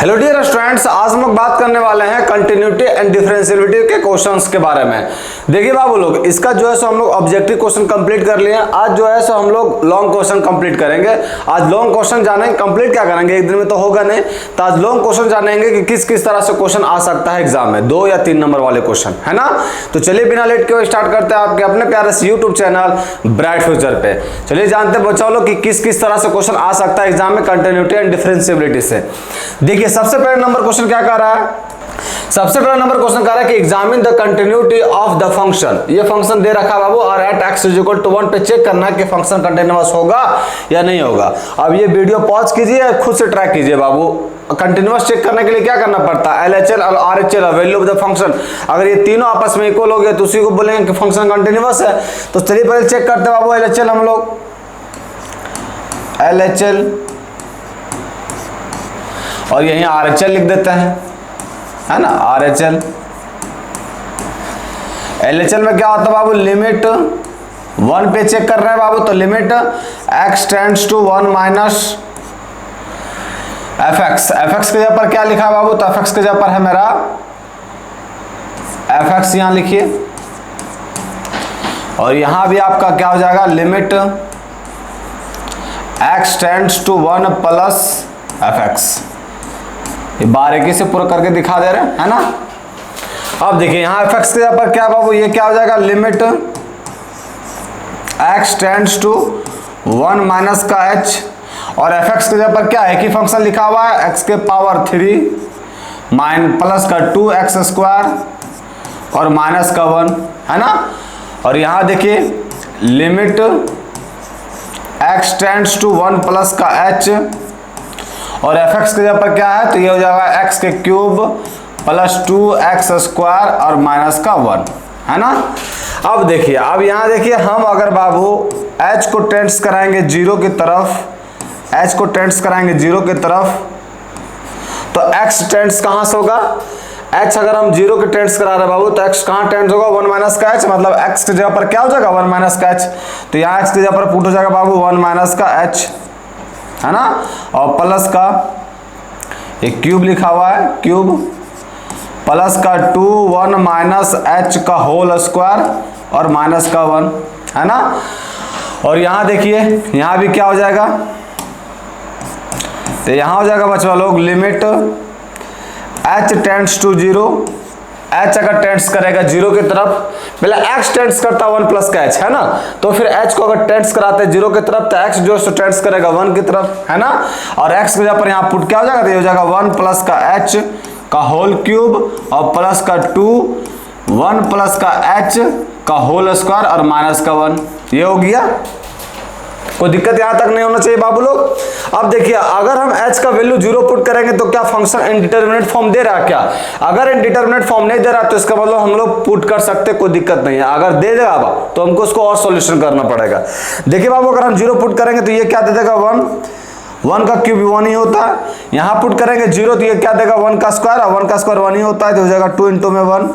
Hello dear students, आज हम लोग बात करने वाले हैं कंटिन्यूटी एंड डिफरेंशियबिलिटी के क्वेश्चंस के बारे में। देखिए बाबू लोग, इसका जो है सो हम लोग ऑब्जेक्टिव क्वेश्चन कंप्लीट कर लिए। आज जो है सो हम लोग लॉन्ग क्वेश्चन कंप्लीट करेंगे। आज लॉन्ग क्वेश्चन जानेंगे, कंप्लीट क्या करेंगे, एक दिन में तो होगा नहीं, तो आज लॉन्ग क्वेश्चन जानेंगे कि किस किस तरह से क्वेश्चन आ सकता है एग्जाम में, 2 या 3 नंबर वाले क्वेश्चन, है ना। तो चलिए बिना लेट के स्टार्ट करते हैं आपके अपने प्यारे से यूट्यूब चैनल ब्राइट फ्यूचर पे। चलिए जानते हैं बच्चों लोग कि किस किस तरह से क्वेश्चन आ सकता है एग्जाम में कंटिन्यूटी एंड डिफरेंशियबिलिटी से। देखिए सबसे पहले नंबर क्वेश्चन क्या कह रहा है, सबसे पहला नंबर क्वेश्चन कह रहा है कि examine the continuity of the function. ये फंक्शन दे रखा है बाबू, और एट x = 1 पे चेक करना है कि फंक्शन कंटिन्यूअस होगा या नहीं होगा। अब ये वीडियो पॉज कीजिए, खुद से ट्रैक कीजिए बाबू। कंटिन्यूअस चेक करने के लिए क्या करना पड़ता है, LHL और RHL value of the function. अगर ये तीनों आपस में इक्वल हो गए तो उसी को बोलेंगे कि फंक्शन कंटिन्यूअस है। तो चलिए पहले चेक करते हैं बाबू LHL, हम लोग LHL और यहीं RHL लिख देते हैं, है ना। RHL LHL में क्या होता है बाबू, लिमिट 1 पे चेक कर रहे हैं बाबू, तो limit x tends to 1 minus fx। fx के जगह पर क्या लिखा है बाबू, तो fx के जगह पर है मेरा fx, यहां लिखिए। और यहां भी आपका क्या हो जाएगा, limit x tends to 1 plus fx। ये बारीकी से पूरा करके दिखा दे रहे हैं, है ना। अब देखिए यहाँ fx के जगह पर क्या बाबू, ये क्या हो जाएगा, limit x tends to 1 minus का h, और fx के जगह पर क्या है कि फंक्शन लिखा हुआ है x के पावर 3 माइन प्लस का 2x² और माइनस का 1, है ना। और यहाँ देखिए limit x tends to 1 plus का h, और fx के जगह पर क्या है, तो ये हो जाएगा x के क्यूब प्लस 2x² और माइनस का 1, है ना। अब देखिए, अब यहाँ देखिए हम अगर बाबू h को टेंड्स कराएंगे 0 की तरफ, h को टेंड्स कराएंगे 0 की तरफ, तो x टेंड्स कहाँ से होगा, h अगर हम 0 के टेंड्स करा रहे हैं बाबू, तो x कहाँ टेंड्स होगा, 1 माइनस का h, मतलब x की जगह पर क्या हो जाएगा, 1 माइनस का h। तो यहाँ x की जगह पर पुट हो जाएगा बाबू 1 माइनस का h, है ना, और प्लस का एक क्यूब लिखा हुआ है, क्यूब प्लस का 2 1 माइनस h का होल स्क्वायर और माइनस का 1, है ना। और यहाँ देखिए यहाँ भी क्या हो जाएगा, तो यहाँ हो जाएगा बच्चों लोग limit h tends to 0, h अगर टेंड्स करेगा 0 की तरफ, पहले x टेंड्स करता 1 प्लस का h, है ना। तो फिर h को अगर टेंड्स कराते हैं 0 की तरफ, तो x जो है टेंड्स करेगा 1 की तरफ, है ना। और x की जगह पर यहाँ पुट क्या हो जाएगा, तो ये हो जाएगा 1 प्लस का h का होल क्यूब और प्लस का 2 1 प्लस का h का होल स्क्वायर और माइनस का 1। ये हो गया, कोई दिक्कत यहां तक नहीं होना चाहिए बाबू लोग। अब देखिए अगर हम h का वैल्यू 0 पुट करेंगे तो क्या फंक्शन इनडिटरमिनेट फॉर्म दे रहा है क्या, अगर इनडिटरमिनेट फॉर्म नहीं दे रहा तो इसका मतलब हम लोग पुट कर सकते, कोई दिक्कत नहीं है। अगर दे देगा तो हमको उसको और सॉल्यूशन करना पड़ेगा। देखिए बाबू अगर हम 0 पुट करेंगे तो ये क्या दे देगा, 1 का क्यूब 1 ही होता है। यहाँ पुट करेंगे 0 तो ये क्या देगा, 1 का स्क्वायर, और 1 का स्क्वायर 1 ही होता है, तो हो जाएगा 2 × में 1,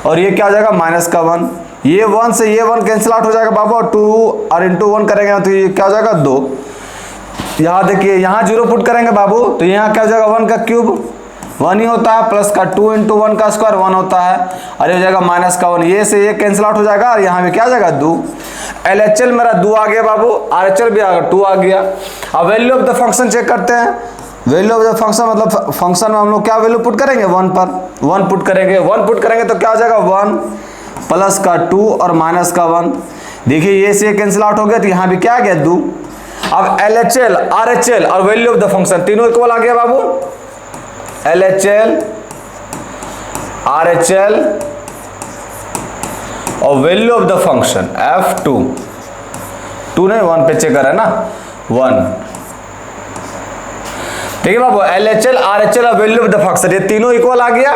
और ये क्या हो जाएगा माइनस का 1। ये 1 से ये 1 कैंसिल आउट हो जाएगा बाबू, और 2 और इंटू 1 करेंगे तो ये क्या हो जाएगा 2। यहाँ देखिए यहाँ 0 पुट करेंगे बाबू, तो यहाँ क्या हो जाएगा, 1 का क्यूब 1 ही होता है, प्लस का 2 × 1 का स्क्वायर 1 होता है, और ये हो जाएगा माइनस का 1। ये से ये कैंसिल आउट हो जाएगा, और यहाँ पे क्या आ जाएगा 2। LHL मेरा 2 आ गया बाबू, RHL भी आ गया 2 आ गया। अब value of the function check करते हैं। वैल्यू ऑफ द फंक्शन मतलब फंक्शन में हम लोग क्या वैल्यू पुट करेंगे, 1 पर 1 पुट करेंगे। 1 पुट करेंगे तो क्या हो जाएगा, 1 प्लस का 2 और माइनस का 1। देखिए ये से कैंसिल आउट हो गया, तो यहाँ भी क्या आ गया 2। अब LHL RHL और वैल्यू ऑफ द फंक्शन तीनों इक्वल आ गया बाबू। LHL RHL और value of the function F2 नहीं 1 पे चेक कर है ना, 1। ठीक है बाबू, LHL RHL और वैल्यू ऑफ द फंक्शन ये तीनों इक्वल आ गया।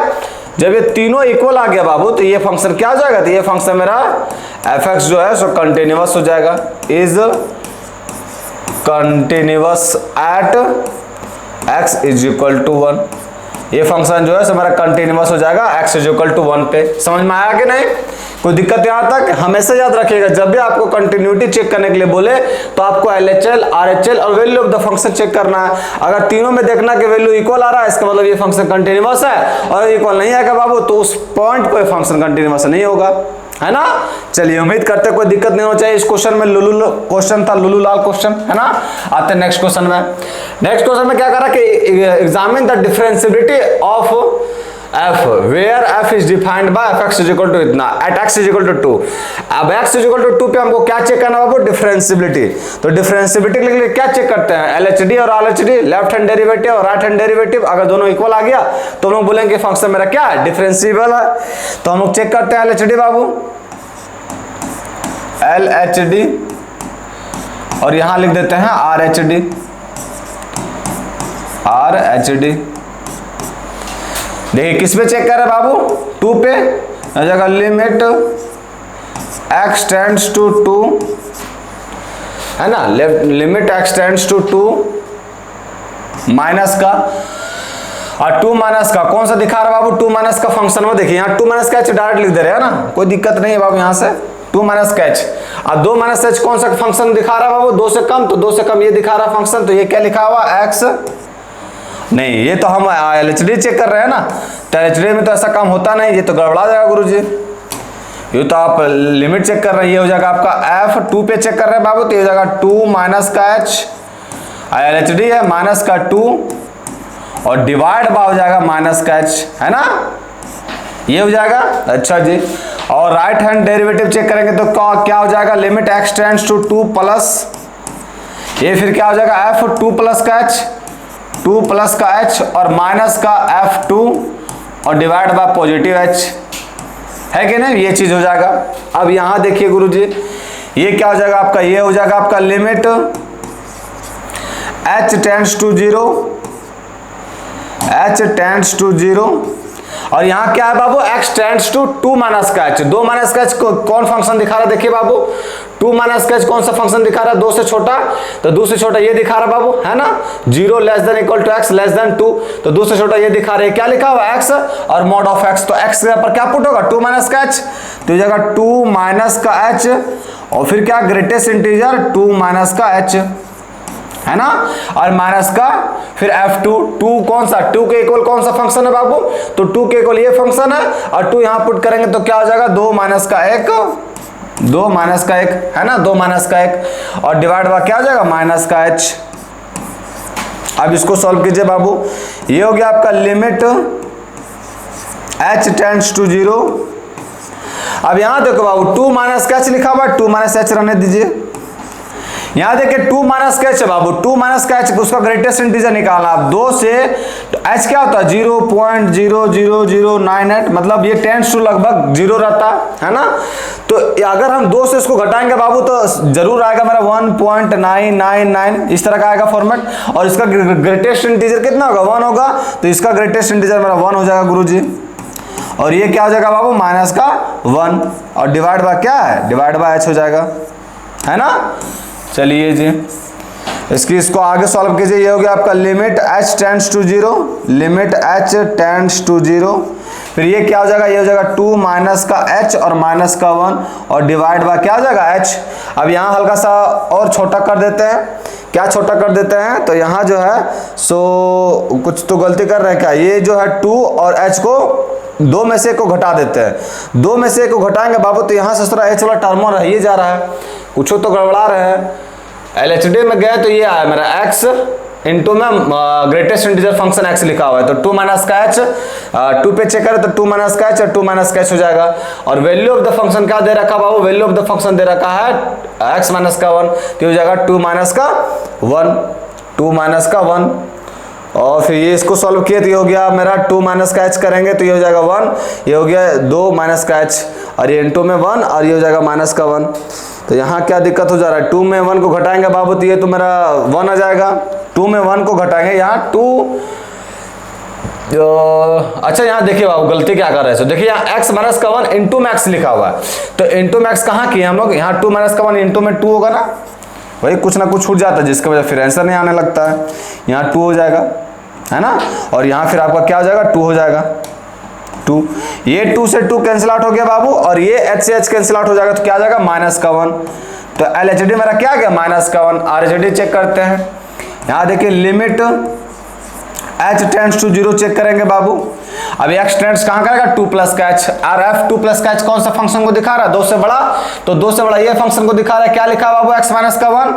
जब ये तीनों इक्वल आ गया बाबू, तो ये फंक्शन क्या हो जाएगा, तो ये फंक्शन मेरा fx जो है सो कंटिन्यूअस हो जाएगा, इज कंटिन्यूअस एट x = 1। ये फंक्शन जो है सो मेरा कंटिन्यूअस हो जाएगा x = 1 पे। समझ में आया कि नहीं, कोई दिक्कत यहाँ तक? हमेशा याद रखिएगा जब भी आपको कंटिन्यूटी चेक करने के लिए बोले तो आपको LHL, RHL और value of the function check करना है। अगर तीनों में देखना कि वैल्यू इक्वल आ रहा है इसका मतलब ये फंक्शन कंटिन्यूअस है, और इक्वल नहीं आएगा बाबू तो उस पॉइंट पे फंक्शन कंटिन्यूअस नहीं होगा, है ना। चलिए उम्मीद करते कोई दिक्कत नहीं होना चाहिए। इस क्वेश्चन में लुलू क्वेश्चन था, लुलू लाल क्वेश्चन, है ना। आते हैं नेक्स्ट क्वेश्चन में। नेक्स्ट क्वेश्चन में क्या करा कि examine the differentiability of f where f is defined by fx is equal to इतना at x is equal to 2। अब x is equal to 2 पे हमको क्या चेक करना है बाबू? डिफरेंशिएबिलिटी। तो डिफरेंशिएबिलिटी के लिए क्या चेक करते हैं? LHD और RHD, लेफ्ट हैंड डेरिवेटिव और राइट हैंड डेरिवेटिव। अगर दोनों इक्वल आ गया तो हम लोग बोलेंगे फंक्शन मेरा क्या है? डिफरेंशिएबल है। तो हम लोग चेक करते हैं LHD बाबू, LHD, और यहां लिख देते हैं RHD, RHD। देखिए किस पे चेक कर रहे हैं बाबू? 2 पे। जगह लिमिट x टेंड्स टू 2, है ना, limit x tends to 2 minus का, और 2 माइनस का कौन सा दिखा रहा है बाबू? 2 माइनस का फंक्शन में देखिए यहाँ 2 माइनस का h डायरेक्ट लिख दे रहे हैं ना, कोई दिक्कत नहीं है बाबू यहाँ से 2 माइनस का h। अब 2 माइनस h कौन सा फंक्शन दिखा रहा है बाबू? 2 से कम, तो 2 से कम ये दिखा रहा है फंक्शन, तो ये क्या लिखा हुआ? x नहीं, ये तो हम LHD चेक कर रहे हैं ना, तो LHD में तो ऐसा काम होता नहीं, ये तो गड़बड़ा जाएगा गुरुजी। ये तो आप लिमिट चेक कर रहे हैं, ये हो जाएगा आपका f। 2 पे चेक कर रहे हैं बाबू, तो ये हो जाएगा 2 माइनस का h, LHD है माइनस का 2, और डिवाइड बाय हो जाएगा माइनस का h, है ना, ये हो जाएगा। अच्छा जी, और राइट हैंड डेरिवेटिव चेक करेंगे तो क्या हो जाएगा? Limit x tends to 2 plus, ये फिर क्या हो जाएगा? f 2 प्लस का h, 2 प्लस का h और माइनस का f2 और डिवाइड बाय पॉजिटिव h, है कि नहीं, ये चीज हो जाएगा। अब यहां देखिए गुरुजी, ये क्या हो जाएगा आपका? ये हो जाएगा आपका limit h tends to 0, h tends to 0, और यहाँ क्या है बाबू? x टेंड्स टू 2 माइनस का h। 2 माइनस का h कौन फंक्शन दिखा रहा है? देखिए बाबू 2 माइनस का h कौन सा फंक्शन दिखा रहा है? 2 से छोटा, तो 2 से छोटा ये दिखा रहा है बाबू, है ना, 0 less than equal to x less than 2, तो 2 से छोटा ये दिखा रहे हैं। क्या लिखा हुआ? x और मॉड ऑफ x, तो x के ऊपर क्या पुट होगा? 2 माइनस का h, तो ये जगह 2 माइनस का h, और फिर क्या? ग्रेटेस्ट इंटीजर 2 माइनस का h, है ना, और माइनस का फिर f2। 2 कौन सा? 2 के इक्वल कौन सा फंक्शन है बाबू? तो 2 के इक्वल ये फंक्शन है, और 2 यहां पुट करेंगे तो क्या हो जाएगा? 2 माइनस का 1, 2 माइनस का 1, है ना, 2 माइनस का 1, और डिवाइड बाय क्या हो जाएगा? माइनस का h। अब इसको सॉल्व कीजिए बाबू, ये हो गया आपका लिमिट h टेंड्स टू 0। अब यहां देखो बाबू 2 माइनस का h लिखा हुआ है, 2 माइनस h रहने दीजिए। यहां देखिए 2 माइनस का h है बाबू, 2 माइनस का h उसका ग्रेटेस्ट इंटीजर निकालना। अब 2 से तो h क्या होता है? 0.00098, मतलब ये टेंड्स टू लगभग 0 रहता है ना। तो अगर हम 2 से इसको घटाएंगे बाबू तो जरूर आएगा मेरा 1.999, इस तरह का आएगा फॉर्मेट, और इसका ग्रेटेस्ट इंटीजर कितना होगा? 1 होगा, तो इसका ग्रेटेस्ट इंटीजर मेरा 1 हो जाएगा गुरुजी, और ये क्या हो जाएगा बाबू? माइनस का 1, और डिवाइड बाय क्या है? डिवाइड बाय h हो जाएगा, है ना। चलिए जी, इसको आगे सॉल्व कीजिए। ये हो गया आपका limit h tends to 0, limit h tends to 0, फिर ये क्या हो जाएगा? ये हो जाएगा 2 माइनस का h और माइनस का 1, और डिवाइड बाय क्या हो जाएगा? h। अब यहाँ हल्का सा और छोटा कर देते हैं। क्या छोटा कर देते हैं? तो यहाँ जो है सो कुछ तो गलती कर रहे हैं क्या? ये जो है 2 और h को 2 में से 1 को घटा देते हैं। 2 में से 1 को घटाएंगे बाबू तो यहाँ से थोड़ा h वाला टर्म रह ही जा रहा है, कुछ तो गड़बड़ा रहे हैं। LHD में गए तो ये आया मेरा x इंटू में ग्रेटेस्ट इंटीजर फंक्शन x लिखा हुआ है, तो 2 माइनस का h, 2 पे चेक करें तो 2 माइनस का h और 2 माइनस का h हो जाएगा। और वैल्यू ऑफ द फंक्शन क्या दे रखा बाबू? वैल्यू ऑफ द फंक्शन दे रखा है x माइनस का 1, तो हो जाएगा 2 माइनस का 1, 2 माइनस का 1, और फिर ये इसको सॉल्व किए तो ये हो गया मेरा 2 माइनस का h करेंगे तो ये हो जाएगा 1, ये हो गया 2 माइनस का h, और ये इंटू में 1, और ये हो जाएगा माइनस का 1। तो यहाँ क्या दिक्कत हो जा रहा है? 2 में 1 को घटाएंगे बाबू तो ये तो मेरा 1 आ जाएगा। 2 में 1 को घटाएंगे, यहाँ 2 अच्छा यहाँ देखिए बाबू गलती क्या कर रहे हैं। देखिए यहाँ x माइनस का 1 इंटू में x लिखा हुआ है, तो इंटू में x कहाँ किए हम लोग? यहाँ 2 माइनस का 1 इंटू में 2 होगा ना, वही कुछ ना कुछ छूट जाता है जिसकी वजह फिर आंसर नहीं आने लगता है। यहाँ 2 हो जाएगा, है ना, और यहाँ फिर आपका क्या हो जाएगा? 2 हो जाएगा, 2, ये 2 से 2 कैंसिल आउट हो गया बाबू, और ये h से h कैंसिल आउट हो जाएगा तो क्या आ जाएगा माइनस का 1। तो LHD मेरा क्या आ गया माइनस का 1। RHD चेक करते हैं, यहाँ देखिए limit h tends to 0 check करेंगे बाबू। अभी x टेंड्स कहाँ करेगा 2 प्लस का h, और f 2 प्लस का h कौन सा फंक्शन को दिखा रहा है 2 से बड़ा, तो 2 से बड़ा ये फंक्शन को दिखा रहा है। क्या लिखा है बाबू x माइनस का 1,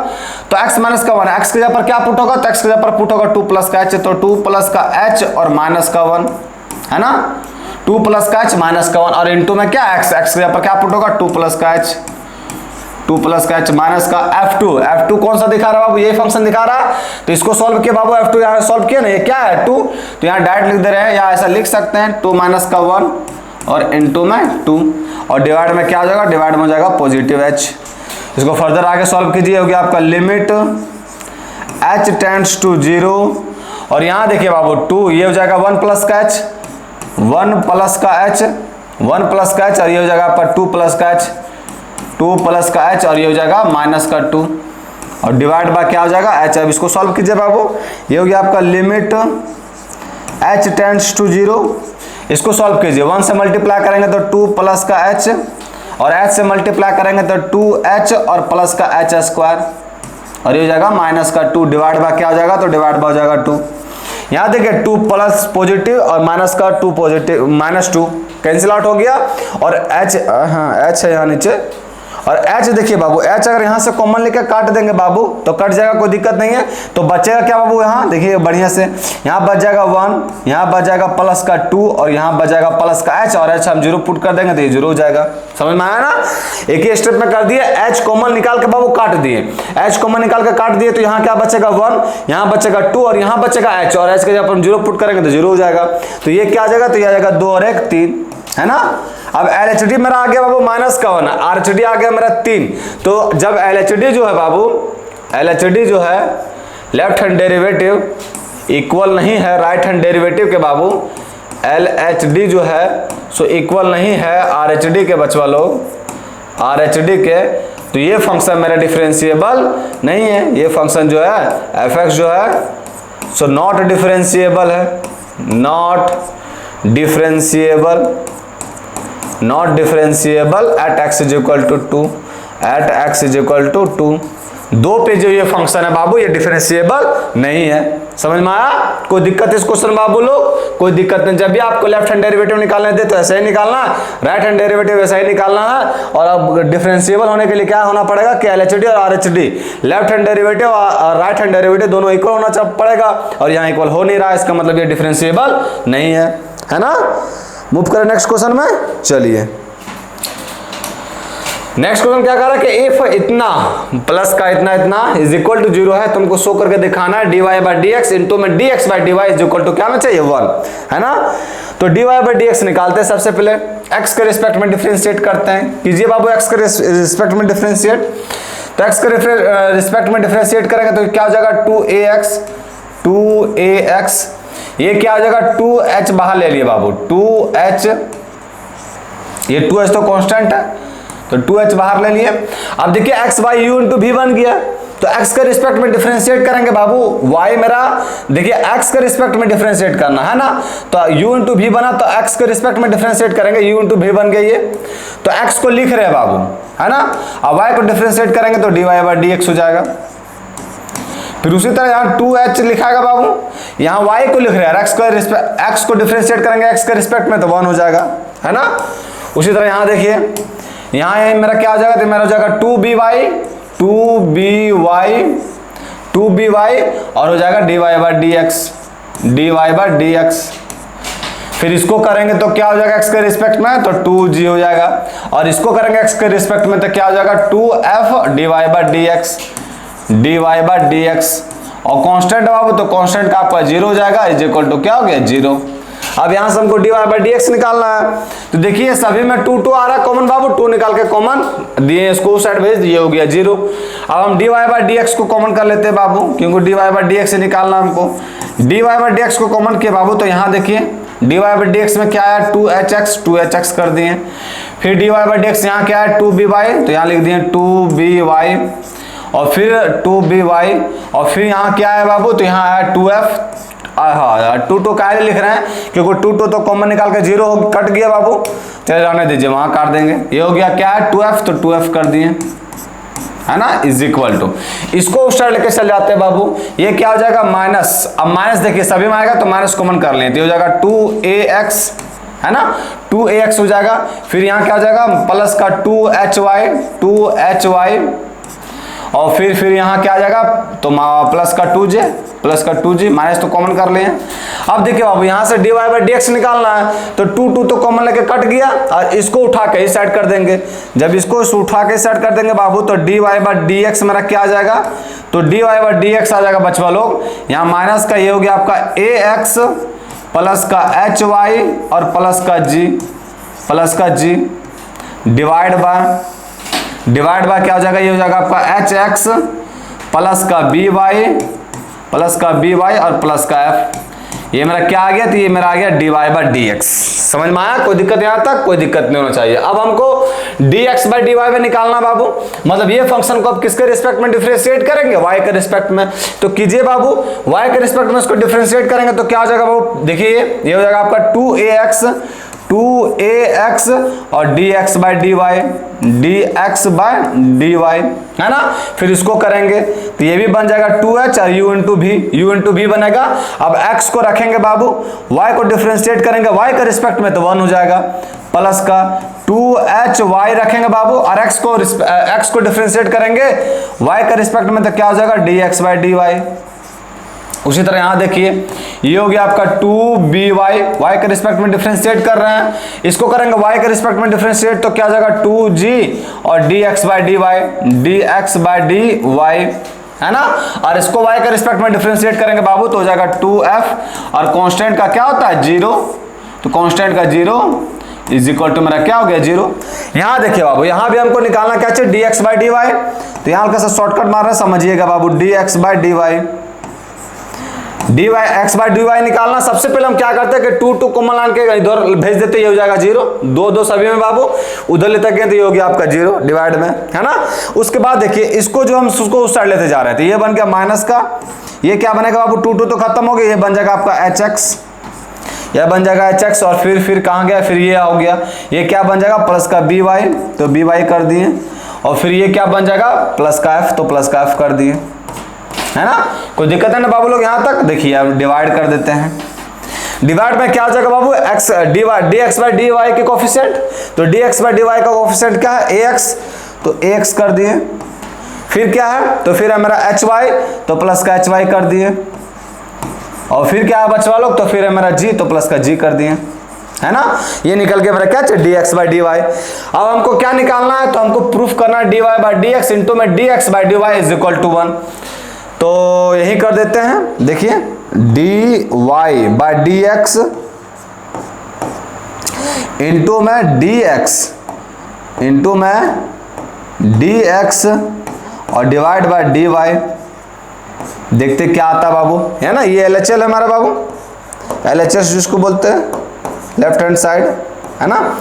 तो x माइनस का 1 x की जगह पर क्या पुट होगा, तो x की जगह पर पुट होगा 2 प्लस का h, तो 2 प्लस का h और माइनस का 1 है ना, 2 प्लस का h माइनस का 1, और इनटू में क्या x की जगह पर क्या पुट होगा 2 प्लस का h, 2 प्लस का h माइनस का f2 कौन सा दिखा रहा है बाबू, ये फंक्शन दिखा रहा है। तो इसको सॉल्व किया बाबू, f2 यहाँ सॉल्व किया ना, ये क्या है 2, तो यहाँ डायरेक्ट लिख दे रहे हैं, या ऐसा लिख सकते हैं 2 माइनस का 1 और इनटू में 2, और डिवाइड में क्या हो जाएगा, डिवाइड में हो जाएगा पॉजिटिव h। इसको फर्दर आगे सॉल्व कीजिए, हो गया आपका लिमिट h टेंड्स टू 0, और यहाँ देखिए बाबू 2, ये हो जाएगा 1 प्लस का h, 1 प्लस का h, 1 प्लस का h, और ये हो जाएगा आपका 2 प्लस का h, 2 प्लस का h, और ये हो जाएगा माइनस का 2, और डिवाइड बाय क्या हो जाएगा h। अब इसको सॉल्व कीजिए बाबू, ये हो गया आपका लिमिट h टेंड्स टू 0, इसको सॉल्व कीजिए, 1 से मल्टीप्लाई करेंगे तो 2 प्लस का h, और h से मल्टीप्लाई करेंगे तो 2h और प्लस का h स्क्वायर, और ये हो जाएगा माइनस का 2, डिवाइड बाय क्या हो जाएगा, तो डिवाइड बाय हो जाएगा 2। यहाँ देखिए 2 प्लस पॉजिटिव और माइनस का 2 पॉजिटिव, माइनस 2 कैंसिल आउट हो गया, और h, हाँ h है यहाँ नीचे, और h देखिए बाबू h अगर यहाँ से कॉमन लेकर काट देंगे बाबू तो कट जाएगा, कोई दिक्कत नहीं है। तो बचेगा क्या बाबू, यहाँ देखिए बढ़िया से, यहाँ बच जाएगा 1, यहाँ बच जाएगा प्लस का 2, और यहाँ बच जाएगा प्लस का h, और h हम 0 पुट कर देंगे तो ये 0 हो जाएगा। समझ में आया ना, एक ही स्टेप में कर दिए, h कॉमन निकाल के बाबू काट दिए, h कॉमन निकाल के काट दिए, तो यहाँ क्या बचेगा 1, यहाँ बचेगा 2, और यहाँ बचेगा h, और h के जगह पर हम 0 पुट करेंगे तो 0 हो जाएगा। तो ये क्या आ जाएगा, तो ये आ जाएगा 2 और 1 3 है ना। अब LHD मेरा आ गया बाबू माइनस का 1, RHD आ गया मेरा 3। तो जब LHD जो है बाबू, LHD जो है लेफ्ट हैंड डेरिवेटिव इक्वल नहीं है राइट हैंड डेरिवेटिव के बाबू, LHD जो है सो इक्वल नहीं है RHD के बचवा लोग, RHD के, तो ये फंक्शन मेरा डिफरेंशिएबल नहीं है। ये फंक्शन जो है fx जो है सो नॉट डिफरेंशिएबल है, not differentiable at x is equal to 2, at x is equal to 2। 2 पे जो ये फंक्शन है बाबू ये डिफरेंशिएबल नहीं है। समझ में आया, कोई दिक्कत इस क्वेश्चन बाबू लोग, कोई दिक्कत नहीं। जब भी आपको लेफ्ट हैंड डेरिवेटिव निकालने दे तो ऐसा ही निकालना, राइट हैंड डेरिवेटिव ऐसा ही निकालना है। और अब डिफरेंशिएबल होने के लिए क्या होना पड़ेगा कि LHD और RHD लेफ्ट हैंड डेरिवेटिव और राइट हैंड डेरिवेटिव दोनों इक्वल होना पड़ेगा, और यहाँ इक्वल हो नहीं रहा है, इसका मतलब ये डिफरेंशिएबल नहीं है ना। मूव करें नेक्स्ट क्वेश्चन में, चलिए नेक्स्ट क्वेश्चन क्या कह रहा है कि इफ इतना प्लस का इतना इज इक्वल टू 0 है, तुमको शो करके दिखाना है dy by d x into में dx by dy is equal to क्या होना चाहिए 1 है ना। तो dy बाई dx निकालते हैं, सबसे पहले x के रिस्पेक्ट में डिफरेंशिएट करते हैं। कीजिए बाबू x के रिस्पेक्ट में डिफरेंशिएट, तो x के रिस्पेक्ट में डिफरेंशिएट करेंगे तो क्या हो जाएगा 2ax, ये क्या हो जाएगा 2h बाहर ले लिए बाबू, 2h, ये 2h तो कांस्टेंट है तो 2h बाहर ले लिए। अब देखिए x बाई यू इंटू भी बन गया, तो x के रिस्पेक्ट में डिफरेंशिएट करेंगे बाबू, y मेरा देखिए x के रिस्पेक्ट में डिफरेंशिएट करना है ना, तो u इंटू भी बना तो x के रिस्पेक्ट में डिफरेंशिएट करेंगे, u इंटू भी बन गई ये, तो x को लिख रहे हैं बाबू है ना। अब y को डिफरेंशिएट करेंगे तो dy बाई dx हो जाएगा। फिर उसी तरह यहाँ 2h लिखाएगा बाबू, यहाँ y को लिख रहे हैं, x को डिफरेंशिएट करेंगे x के रिस्पेक्ट में तो 1 हो जाएगा है ना। उसी तरह यहाँ देखिए, यहाँ मेरा क्या हो जाएगा, तो मेरा हो जाएगा 2by और हो जाएगा dy बाई dx। फिर इसको करेंगे तो क्या हो जाएगा x के रिस्पेक्ट में, तो 2g हो जाएगा, और इसको करेंगे x के रिस्पेक्ट में तो क्या हो जाएगा 2f dy बाई dx, और कांस्टेंट है बाबू तो कांस्टेंट का आपका 0 हो जाएगा, इज इक्वल टू क्या हो गया 0। अब यहाँ से हमको dy बाई dx निकालना है, तो देखिए सभी में 2 आ रहा है कॉमन बाबू, 2 निकाल के कॉमन दिए, इसको उस साइड भेज दिए, हो गया 0। अब हम dy बाई dx को कॉमन कर लेते हैं बाबू, क्योंकि dy बाई dx से निकालना हमको। dy बाई dx को कॉमन किया बाबू, तो यहाँ देखिए dy बाई dx में क्या आया 2hx कर दिए। फिर dy बाई dx यहाँ क्या है 2by, तो यहाँ लिख दिए 2by, और फिर 2by, और फिर यहाँ क्या है बाबू, तो यहाँ आया 2f हाँ 2 काहे लिख रहे हैं, क्योंकि 2 तो कॉमन निकाल के 0 कट गया बाबू, चले जाने दीजिए, वहां काट देंगे। ये हो गया क्या है 2f, तो 2f कर दिए, है ना, इज इक्वल टू, इसको उस तरह लेके चल जाते हैं बाबू। ये क्या हो जाएगा माइनस, अब माइनस देखिए सभी में आएगा तो माइनस कॉमन कर लें, तो हो जाएगा 2ax, है ना, 2ax हो जाएगा। फिर यहाँ क्या हो जाएगा प्लस का 2hy, और फिर यहाँ क्या आ जाएगा तो प्लस का 2g, माइनस तो कॉमन कर लिए। अब देखिए बाबू यहाँ से dy बाई dx निकालना है, तो 2 तो कॉमन लेके कट गया, और इसको उठा के इस साइड कर देंगे। जब इसको उठा के इस साइड कर देंगे बाबू, तो dy बाई dx मेरा क्या आ जाएगा, तो dy बाई dx आ जाएगा बचवा लोग। यहाँ माइनस का ये हो गया आपका ax प्लस का hy और प्लस का g डिवाइड बाय क्या हो जाएगा, ये हो जाएगा आपका hx प्लस का by और प्लस का f। ये मेरा क्या आ गया, तो ये मेरा आ गया dy बाई dx। समझ में आया, कोई दिक्कत यहाँ तक, कोई दिक्कत नहीं होना चाहिए। अब हमको dx बाई dy में निकालना बाबू, मतलब ये फंक्शन को अब किसके रिस्पेक्ट में डिफरेंशिएट करेंगे, y के रिस्पेक्ट में। तो कीजिए बाबू, y के रिस्पेक्ट में इसको डिफरेंशिएट करेंगे तो क्या हो जाएगा बाबू, देखिए ये हो जाएगा आपका 2ax और dx बाई dy, है ना। फिर इसको करेंगे तो ये भी बन जाएगा 2h और u इंटू v बनेगा। अब x को रखेंगे बाबू, y को डिफरेंशिएट करेंगे y के रिस्पेक्ट में तो 1 हो जाएगा, प्लस का 2hy रखेंगे बाबू, और x को डिफरेंशिएट करेंगे y के रिस्पेक्ट में तो क्या हो जाएगा dx बाई dy। उसी तरह यहाँ देखिए ये हो गया आपका 2by, y के रिस्पेक्ट में डिफरेंशिएट कर रहे हैं, इसको करेंगे y के रिस्पेक्ट में डिफरेंशिएट तो क्या हो जाएगा 2g और dx बाई dy, है ना। और इसको y के रिस्पेक्ट में डिफरेंशिएट करेंगे बाबू तो हो जाएगा 2f, और कांस्टेंट का क्या होता है 0, तो कांस्टेंट का 0 इज इक्वल टू मेरा क्या हो गया 0। यहाँ देखिए बाबू, यहाँ भी हमको निकालना क्या चाहिए dx बाई dy, तो यहाँ हल्का सा शॉर्टकट मार रहे हैं, समझिएगा बाबू, dx by dy x by dy निकालना। सबसे पहले हम क्या करते हैं कि 2 कॉमन लान के इधर भेज देते, ये हो जाएगा 0, 2 सभी में बाबू, उधर लेते गए तो ये हो गया आपका 0 डिवाइड में, है ना। उसके बाद देखिए इसको जो हम उसको उस साइड लेते जा रहे थे, ये बन गया माइनस का, ये क्या बनेगा बाबू 2 तो खत्म हो गया, ये बन जाएगा आपका hx, यह बन जाएगा hx, और फिर कहाँ गया, फिर ये हो गया, ये क्या बन जाएगा प्लस का by, तो by कर दिए, और फिर ये क्या बन जाएगा प्लस का f, तो प्लस का f कर दिए, है ना। कोई दिक्कत है ना बाबू लोग, यहाँ तक देखिए अब डिवाइड कर देते हैं। डिवाइड में क्या हो जाएगा बाबू dx बाई dy के कोफिशिएंट, तो dx बाई dy का कोफिशिएंट क्या है ax, तो ax कर दिए। फिर क्या है, तो फिर है मेरा hy, तो प्लस का hy कर दिए, और फिर क्या है बचवा लोग, तो फिर है मेरा g, तो प्लस का g कर दिए, है ना। ये निकल के मेरा क्या चाहिए dx बाई dy। अब हमको क्या निकालना है, तो हमको प्रूफ करना है dy बाई dx इंटू में dx by dy is equal to 1, तो यही कर देते हैं। देखिए dy बाई dx इंटू में dx और डिवाइड बाय dy, देखते क्या आता है बाबू, है ना। ये LHL है हमारा बाबू, LHS जिसको बोलते हैं लेफ्ट हैंड साइड, है ना।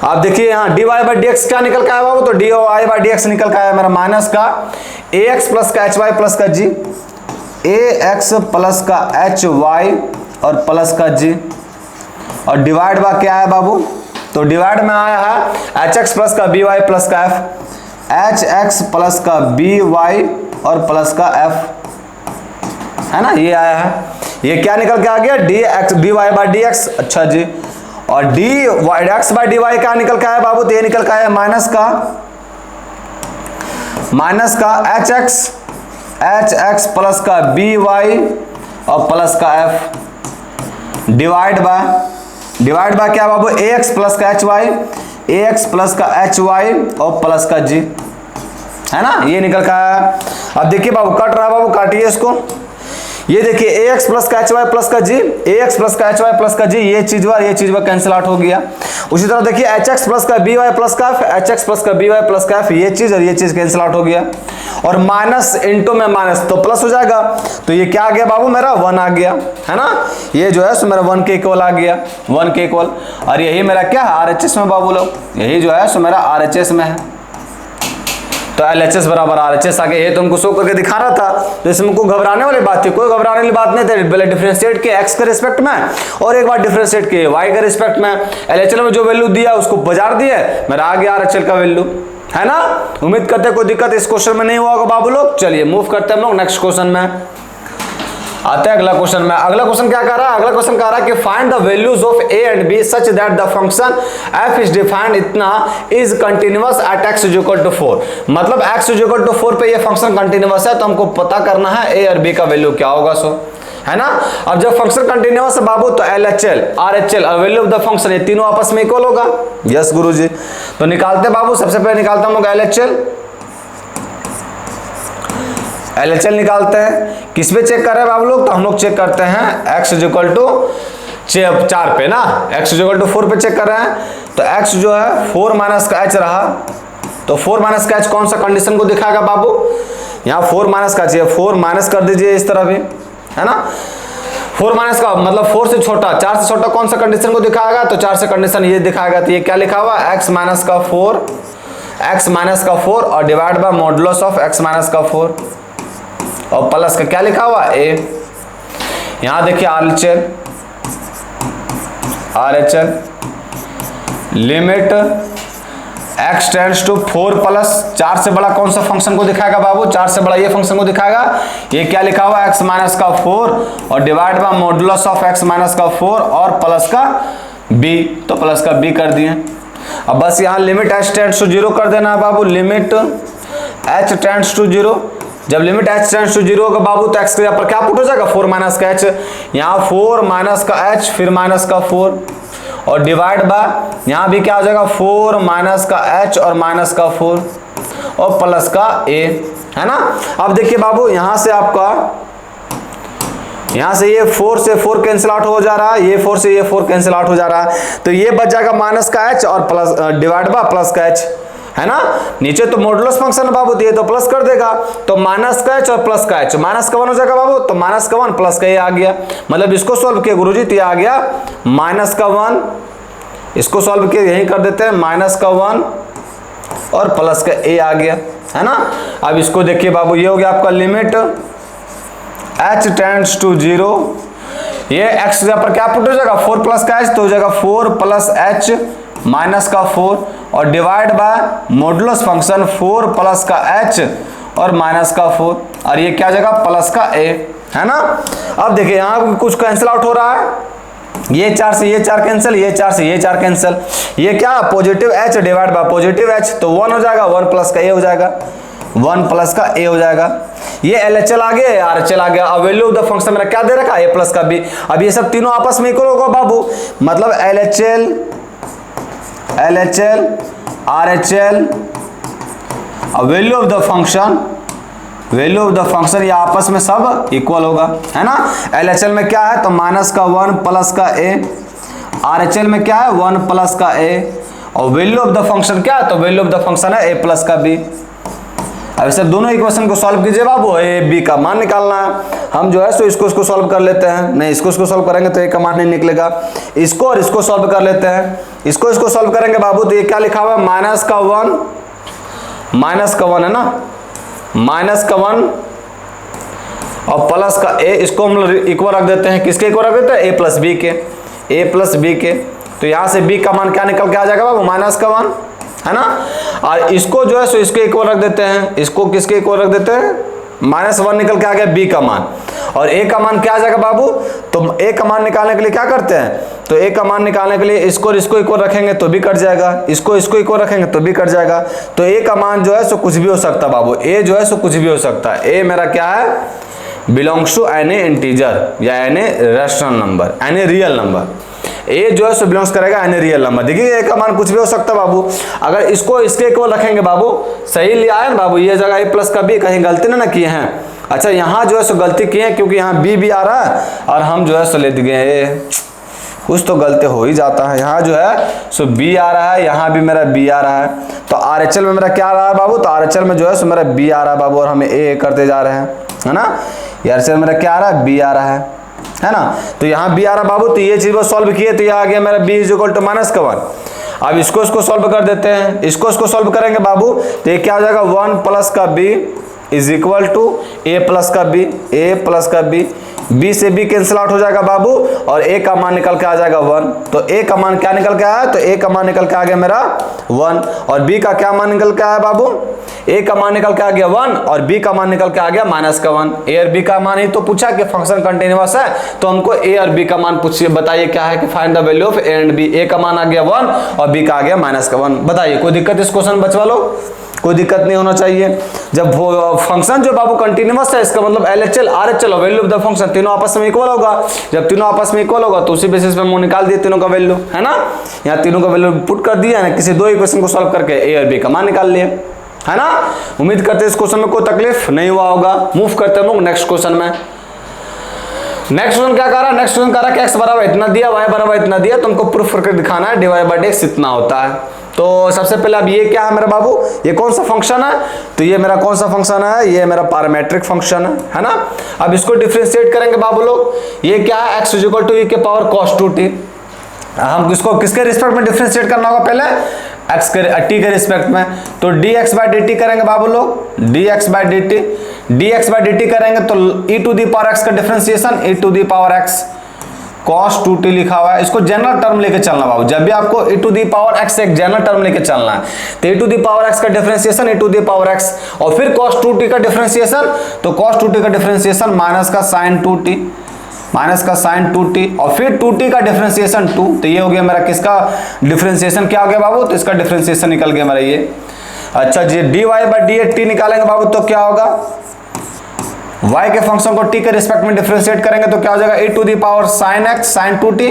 आप देखिए यहाँ dy बाई dx क्या निकल के आया बाबू, तो dy बाई dx निकल के आया मेरा माइनस का ax प्लस का hy प्लस का g, ax प्लस का hy और प्लस का g, और डिवाइड बाय क्या है बाबू, तो डिवाइड में आया है hx प्लस का by प्लस का f, hx प्लस का by और प्लस का f, है ना। ये आया है, ये क्या निकल के आ गया dy बाई dx, अच्छा जी। और dx बाई dy क्या निकल के आया बाबू, तो ये निकल के आया माइनस का hx प्लस का by और प्लस का f, डिवाइड बाय क्या बाबू ax प्लस का hy और प्लस का g, है ना। ये निकल के आया। अब देखिए बाबू कट रहा बाबू, काटिए इसको, ये देखिए ax प्लस का hy प्लस का g, ax प्लस का hy प्लस का g, ये चीज कैंसिल आउट हो गया। उसी तरह देखिए hx प्लस का by प्लस का f, hx प्लस का by प्लस का f, ये चीज और ये चीज कैंसिल आउट हो गया, और माइनस इंटू में माइनस तो प्लस हो जाएगा, तो ये क्या आ गया बाबू मेरा 1 आ गया, है ना। ये जो है सो मेरा 1 के इक्वल आ गया, 1 के इक्वल, और यही मेरा क्या है RHS में बाबू लोग, यही जो है सो मेरा RHS में तो LHS बराबर RHS आ गया। ये तुमको शो करके दिखा रहा था, तो इसमें कोई घबराने वाली बात थी? कोई घबराने वाली बात नहीं थी। पहले डिफरेंशिएट किए x के रिस्पेक्ट में और एक बार डिफरेंशिएट किए y के रिस्पेक्ट में। LHL में जो वैल्यू दिया उसको बाजार दिए, मेरा आ गया RHL का वैल्यू, है ना। उम्मीद करते कोई दिक्कत इस क्वेश्चन में नहीं हुआ होगा बाबू लोग। चलिए मूव करते हैं हम लोग नेक्स्ट क्वेश्चन में। आते हैं अगला क्वेश्चन में। अगला क्वेश्चन क्या कर रहा है? अगला क्वेश्चन कह रहा है कि find the values of a and b such that the function f is defined इतना is continuous at x is equal to 4। मतलब x इज इक्वल टू 4 पे ये फंक्शन कंटिन्यूअस है, तो हमको पता करना है a और b का वैल्यू क्या होगा। सो है ना। अब जब फंक्शन कंटिन्यूअस है बाबू, तो LHL RHL और वैल्यू ऑफ द फंक्शन ये तीनों आपस में इक्वल होगा। यस गुरुजी। तो निकालते बाबू, सबसे पहले निकालता हूं LHL निकालते हैं। किस पे चेक कर रहे हैं बाबू लोग? तो हम लोग चेक करते हैं x इज इक्वल टू 4 पे ना, x इज इक्वल टू 4 पे चेक कर रहे हैं। तो x जो है 4 माइनस का h रहा, तो 4 माइनस का h कौन सा कंडीशन को दिखाएगा बाबू? यहाँ 4 माइनस का चाहिए, 4 माइनस कर दीजिए इस तरह भी, है ना। 4 माइनस का मतलब 4 से छोटा, 4 से छोटा कौन सा कंडीशन को दिखाएगा? तो 4 से कंडीशन ये दिखाएगा। तो ये क्या लिखा हुआ? x माइनस का 4 और divide bye modulus of x minus का 4 और प्लस का क्या लिखा हुआ? a। यहां देखिए RHL limit x tends to 4 plus 4 से बड़ा कौन सा फंक्शन को दिखाएगा बाबू? 4 से बड़ा ये फंक्शन को दिखाएगा। ये क्या लिखा हुआ? x माइनस का 4 और divide bye modulus of x minus का 4 और प्लस का b। तो प्लस का b कर दिए। अब बस यहाँ लिमिट h टेंड्स टू 0 कर देना है बाबू। लिमिट h टेंड्स टू 0, जब लिमिट h टेंड्स टू 0 होगा बाबू, तो x के यहाँ पर क्या पुट हो जाएगा? 4 माइनस का h। यहाँ 4 माइनस का h फिर माइनस का 4 और डिवाइड बाय यहाँ भी क्या हो जाएगा? 4 माइनस का h और माइनस का 4 और प्लस का a, है ना। अब देखिए बाबू, यहाँ से आपका यहाँ से ये 4 से 4 कैंसिल आउट हो जा रहा है, ये 4 से ये 4 कैंसिल आउट हो जा रहा है। तो ये बच जाएगा माइनस का h और प्लस डिवाइड बाय प्लस का h, है ना। नीचे तो मॉडुलस फंक्शन है बाबू, तो ये तो प्लस कर देगा। तो माइनस का h और प्लस का h, माइनस का 1 हो जाएगा बाबू, तो माइनस का 1 प्लस का a आ गया। मतलब इसको सॉल्व किया गुरुजी, तो ये आ गया माइनस का 1। इसको सॉल्व किया, यही कर देते हैं, माइनस का 1 और प्लस का a आ गया, है ना। अब इसको देखिए बाबू, ये हो गया आपका लिमिट h टेंड्स टू 0। ये x पर क्या पुट हो जाएगा? 4 प्लस का h, तो हो जाएगा 4 प्लस h माइनस का 4 और divide bye modulus function 4 plus का h और माइनस का 4 और ये क्या जाएगा? प्लस का a, है ना। अब देखिए यहाँ कुछ कैंसिल आउट हो रहा है। ये 4 से ये 4 कैंसिल, ये 4 से ये 4 कैंसिल। ये क्या? Positive h divide by positive h, तो 1 हो जाएगा, 1 प्लस का a हो जाएगा, 1 प्लस का a हो जाएगा। ये LHL आ गया, RHL आ गया। अब वैल्यू ऑफ द फंक्शन मेरा क्या दे रखा है? a प्लस का b। अब ये सब तीनों आपस में इक्वल होगा बाबू, मतलब LHL RHL और वैल्यू ऑफ द फंक्शन ये आपस में सब इक्वल होगा, है ना। LHL में क्या है? तो माइनस का 1 प्लस का a, RHL में क्या है? 1 प्लस का a और वैल्यू ऑफ द फंक्शन क्या है? तो वैल्यू ऑफ द फंक्शन है a प्लस का b। अब इसे दोनों इक्वेशन को सॉल्व कीजिए बाबू, a b का मान निकालना है। हम जो है सो इसको सॉल्व कर लेते हैं। नहीं, इसको सॉल्व करेंगे तो a का मान नहीं निकलेगा। इसको और इसको सॉल्व कर लेते हैं। इसको सॉल्व करेंगे बाबू, तो ये क्या लिखा हुआ है? माइनस का 1 है ना, माइनस का 1 और प्लस का a। इसको हम इक्वल रख देते हैं, किसके इक्वल रख देते हैं? a प्लस b के। तो यहाँ से b का मान क्या निकल के आ जाएगा बाबू? माइनस का 1, है ना। और इसको जो है सो इसके इक्वल रख देते हैं। इसको किसके इक्वल रख देते हैं? माइनस 1 निकल के आ गया b का मान, और a का मान क्या आ जाएगा बाबू? तो a का मान निकालने के लिए क्या करते हैं? तो a का मान निकालने के लिए इसको इक्वल रखेंगे तो भी कट जाएगा, इसको इक्वल रखेंगे तो भी कट जाएगा। तो a का मान जो है सो कुछ भी हो सकता है बाबू, a जो है सो कुछ भी हो सकता है। a मेरा क्या है? बिलोंग्स टू एनी इंटीजर या any rational number, any real number. a जो है सो बिलोंग्स करेगा एनी रियल नंबर। देखिए a का मान कुछ भी हो सकता है बाबू। अगर इसको इसके इक्वल रखेंगे बाबू, सही लिया है ना बाबू, ये जगह a प्लस का b, कहीं गलती ना किए हैं। अच्छा, यहाँ जो है सो गलती किए हैं, क्योंकि यहाँ b भी आ रहा है और हम जो है सो ले दिए a। कुछ तो गलती हो ही जाता है। यहाँ जो है सो b आ रहा है, यहाँ भी मेरा b आ रहा है। तो RHL में मेरा क्या आ रहा है बाबू? तो RHL में जो है सो मेरा b आ रहा है बाबू, और हमें a करते जा रहे हैं, है ना। RHL मेरा क्या आ रहा है? b आ रहा है ना। तो यहाँ b आ रहा है बाबू, तो ये चीज सॉल्व किए तो ये आ गया मेरा b is equal to minus का 1। अब इसको सॉल्व कर देते हैं, इसको सॉल्व करेंगे बाबू तो ये क्या हो जाएगा 1 प्लस का b is equal to a plus का b, a प्लस का b, b से b कैंसिल आउट हो जाएगा बाबू और a का मान निकल के आ जाएगा 1। तो a का मान क्या निकल के आया, तो a का मान निकल के आ गया मेरा 1 और b का क्या मान निकल के आया बाबू, a का मान निकल के आ गया 1 और b का मान निकल के आ गया माइनस का 1। a और b का मान ही तो पूछा कि फंक्शन कंटिन्यूअस है, तो हमको a और b का मान पूछिए, बताइए क्या है कि find the value of a and b। a का मान आ गया 1 और b का आ गया माइनस का 1। बताइए कोई दिक्कत इस क्वेश्चन बचवा लो, कोई दिक्कत नहीं होना चाहिए। जब फंक्शन जो बाबू कंटिन्यूअस है इसका मतलब LHL RHL value of the function तीनों आपस में इक्वल होगा। जब तीनों आपस में इक्वल होगा तो उसी बेसिस पे हम निकाल दिए तीनों का वैल्यू, है ना। यहाँ तीनों का वैल्यू पुट कर दिया ना, किसी दो इक्वेशन को सॉल्व करके a और b का मान निकाल लिए, है ना। उम्मीद करते हैं इस क्वेश्चन में कोई तकलीफ नहीं हुआ होगा। मूव करते हैं हम लोग नेक्स्ट क्वेश्चन में। नेक्स्ट क्वेश्चन क्या कह रहा है, नेक्स्ट क्वेश्चन कह रहा है कि x बराबर इतना दिया, y बराबर इतना दिया, तुमको प्रूफ करके दिखाना है dy/dx इतना होता है। तो सबसे पहले अब ये क्या है मेरा बाबू, ये कौन सा फंक्शन है, तो ये मेरा कौन सा फंक्शन है, ये मेरा पैरामीट्रिक फंक्शन है ना। अब इसको डिफरेंशिएट करेंगे बाबू लोग, ये क्या है x इक्वल टू e के पावर cos 2t। हम इसको किसके रिस्पेक्ट में डिफरेंशिएट करना होगा, पहले x के t के रिस्पेक्ट में, तो dx/dt करेंगे बाबू लोग, dx/dt करेंगे तो e to the power x का differentiation e to the power x cos 2t लिखा हुआ है, इसको जनरल टर्म लेके चलना बाबू। जब भी आपको e to the power x एक जनरल टर्म लेके चलना है तो e to the power x का differentiation e to the power x और फिर cos 2t का डिफरेंशिएशन, तो cos 2t का डिफरेंशिएशन माइनस का sin 2t, माइनस का sin 2t और फिर 2t का डिफरेंशिएशन 2। तो ये हो गया मेरा किसका डिफरेंशिएशन, क्या हो गया बाबू, तो इसका डिफरेंशिएशन निकल गया मेरा ये। अच्छा जी dy/dt निकालेंगे बाबू तो क्या होगा, y के फंक्शन को t के रिस्पेक्ट में डिफरेंशिएट करेंगे तो क्या हो जाएगा e to the power sin x sin 2t,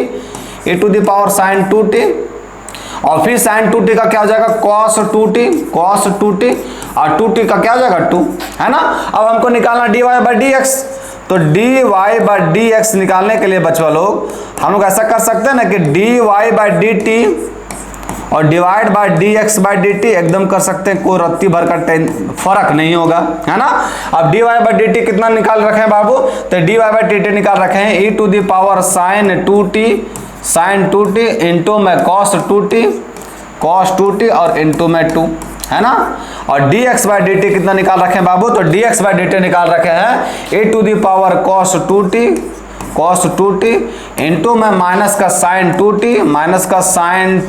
e to the power sin 2t और फिर sin 2t का क्या हो जाएगा cos 2t और 2t का क्या हो जाएगा 2, है ना। अब हमको निकालना dy/dx, तो dy/dx निकालने के लिए बच्चों लोग हम लोग ऐसा कर सकते हैं ना कि dy/dt और डिवाइड बाय dx/dt एकदम कर सकते हैं, कोई रत्ती भर का फर्क नहीं होगा, है ना। अब dy/dt कितना निकाल रखे हैं बाबू, तो dy/dt निकाल रखे हैं e to the power sin 2t into में cos 2t और इंटू में 2, है ना। और dx/dt कितना निकाल रखे हैं बाबू, तो dx/dt निकाल रखे हैं e to the power cos 2t into में माइनस का sin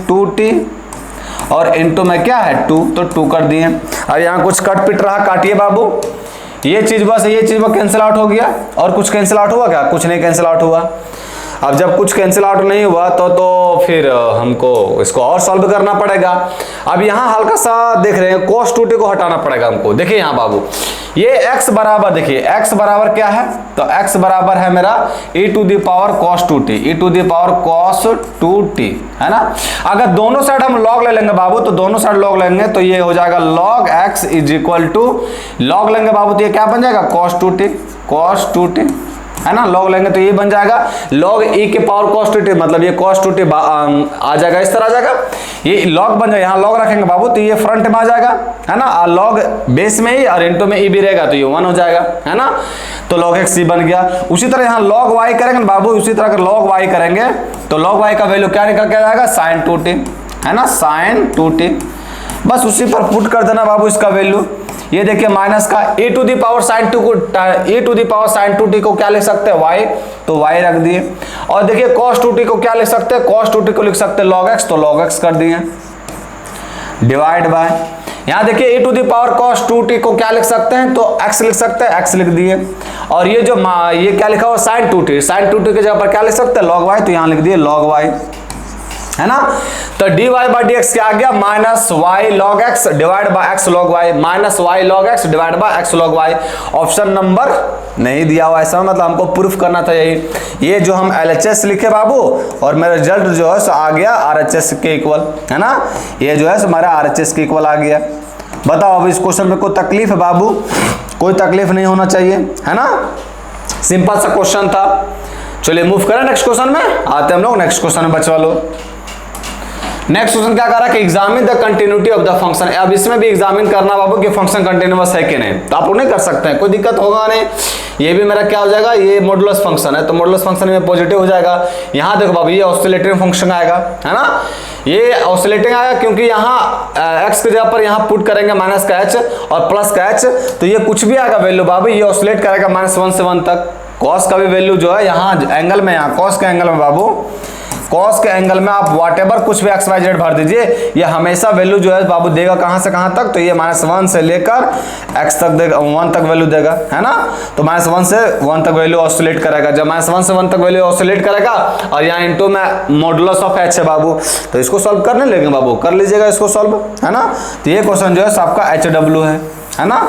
2t और इंटू में क्या है 2, तो 2 कर दिए। अब यहाँ कुछ कट पिट रहा, काटिए बाबू, ये चीज बस ये चीज कैंसिल आउट हो गया और कुछ कैंसिल आउट हुआ क्या, कुछ नहीं कैंसिल आउट हुआ। अब जब कुछ कैंसिल आउट नहीं हुआ तो फिर हमको इसको और सॉल्व करना पड़ेगा। अब यहाँ हल्का सा देख रहे हैं cos 2t को हटाना पड़ेगा हमको। देखिए यहाँ बाबू ये x बराबर, देखिए x बराबर क्या है, तो x बराबर है मेरा e to the power cos 2t, है ना। अगर दोनों साइड हम लॉग ले लेंगे बाबू, तो दोनों साइड लॉग लेंगे तो ये हो जाएगा log x is equal to, log लेंगे बाबू तो ये क्या बन जाएगा cos 2t, है ना। लॉग लेंगे तो ये बन जाएगा log e के पावर cos 2t, मतलब ये cos 2t आ जाएगा, इस तरह आ जाएगा, ये log बन जाएगा। यहाँ log रखेंगे बाबू तो ये फ्रंट में आ जाएगा, है ना। log बेस में ही और इंटू में e भी रहेगा तो ये 1 हो जाएगा, है ना। तो log x बन गया। उसी तरह यहाँ log y करेंगे बाबू, उसी तरह अगर log y करेंगे तो log y का वैल्यू क्या निकल के आ जाएगा sin 2t, है ना, sin 2t। बस उसी पर पुट कर देना बाबू इसका वैल्यू। ये देखिए माइनस का e to the power sin 2t को क्या लिख सकते हैं y, तो y रख दिए। और देखिए cos 2t को क्या लिख सकते हैं, cos 2t को लिख सकते हैं log x, तो log x कर दिए डिवाइड बाय। यहाँ देखिए e to the power cos 2t को क्या लिख सकते हैं, तो x लिख सकते हैं, x लिख दिए। और ये जो ये क्या लिखा हुआ sin 2t की जगह पर क्या लिख सकते हैं log y, तो यहाँ लिख दिए log y, है ना। तो dy/dx क्या आ गया minus y log x divide by x log y, minus y log x divide by x log y। Option number नहीं दिया हुआ, ऐसा मतलब हमको प्रूफ करना था यही। ये जो हम LHS लिखे बाबू और मेरा रिजल्ट जो है सो आ गया RHS के इक्वल, है ना। ये जो है सो हमारा RHS के इक्वल आ गया। बताओ अब इस क्वेश्चन में कोई तकलीफ है बाबू, कोई तकलीफ नहीं होना चाहिए, है ना। सिंपल सा क्वेश्चन था। चलिए मूव करें नेक्स्ट क्वेश्चन में, आते हैं हम लोग नेक्स्ट क्वेश्चन में बच्चा लो। नेक्स्ट क्वेश्चन क्या कह रहा है कि examine the continuity of the function. अब इसमें भी एग्जामिन करना बाबू कि फंक्शन कंटिन्यूअस है कि नहीं, तो आप लोग नहीं कर सकते हैं, कोई दिक्कत होगा नहीं। ये भी मेरा क्या हो जाएगा, ये मॉडुलस फंक्शन है तो मॉडुलस फंक्शन में पॉजिटिव हो जाएगा। यहाँ देखो बाबू ये ऑसिलेटिंग फंक्शन आएगा, है ना, ये ऑसिलेटिंग आएगा क्योंकि यहाँ x की जगह पर यहाँ पुट करेंगे माइनस का h और प्लस का h, तो ये कुछ भी आएगा वैल्यू बाबू, ये ऑसिलेट करेगा -1 से 1 तक। कॉस का भी वैल्यू जो है यहाँ एंगल में, यहाँ कॉस के एंगल में बाबू, कॉस के एंगल में आप व्हाटएवर कुछ भी एक्स वाई जेड भर दीजिए, ये हमेशा वैल्यू जो है बाबू देगा कहां से कहां तक, तो ये -1 से लेकर x तक देगा, 1 तक वैल्यू देगा, है ना। तो -1 से 1 तक वैल्यू ऑसिलेट करेगा। जब -1 से 1 तक वैल्यू ऑसिलेट करेगा और यहाँ इंटू में मॉडुलस ऑफ h है बाबू, तो इसको सॉल्व करने लेंगे बाबू, कर लीजिएगा इसको सॉल्व, है ना। तो ये क्वेश्चन जो है आपका HW है ना,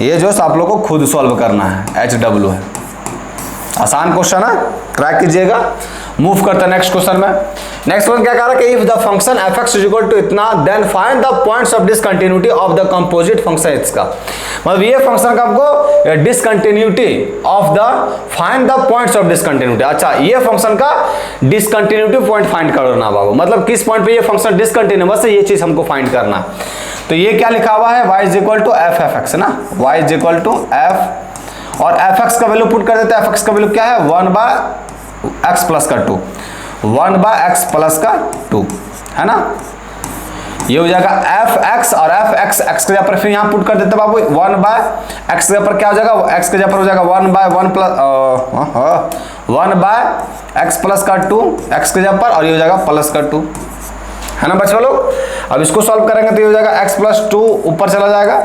ये जो है आप लोग को खुद सॉल्व करना है, HW है, आसान क्वेश्चन है, ट्रैक कीजिएगा। मूव करते हैं नेक्स्ट क्वेश्चन में। नेक्स्ट क्वेश्चन क्या कह रहा है कि if the function f(x) is equal to इतना then find the points of discontinuity of the composite function h का। मतलब ये फंक्शन का आपको discontinuity of the, find the points of discontinuity. अच्छा, ये फंक्शन का डिसकंटिन्यूटी पॉइंट फाइंड करना बाबू, मतलब किस पॉइंट पे ये फंक्शन डिसकंटिन्यूअस है, ये चीज हमको फाइंड करना। तो ये क्या लिखा हुआ है, y is equal to f f x ना, y is equal to f, और fx का वैल्यू पुट कर देते हैं। fx का वैल्यू क्या है, 1/x प्लस का 2, 1/x प्लस का 2, है ना। ये हो जाएगा fx और fx, x के जगह पर फिर यहाँ पुट कर देते बाबू, 1/x के जगह पर क्या हो जाएगा, x के जगह पर हो जाएगा 1/1 प्लस 1/x प्लस का 2 x के जगह पर, और ये हो जाएगा प्लस का 2, है ना बच्चों लोग। अब इसको सॉल्व करेंगे तो ये हो जाएगा x प्लस 2 ऊपर चला जाएगा,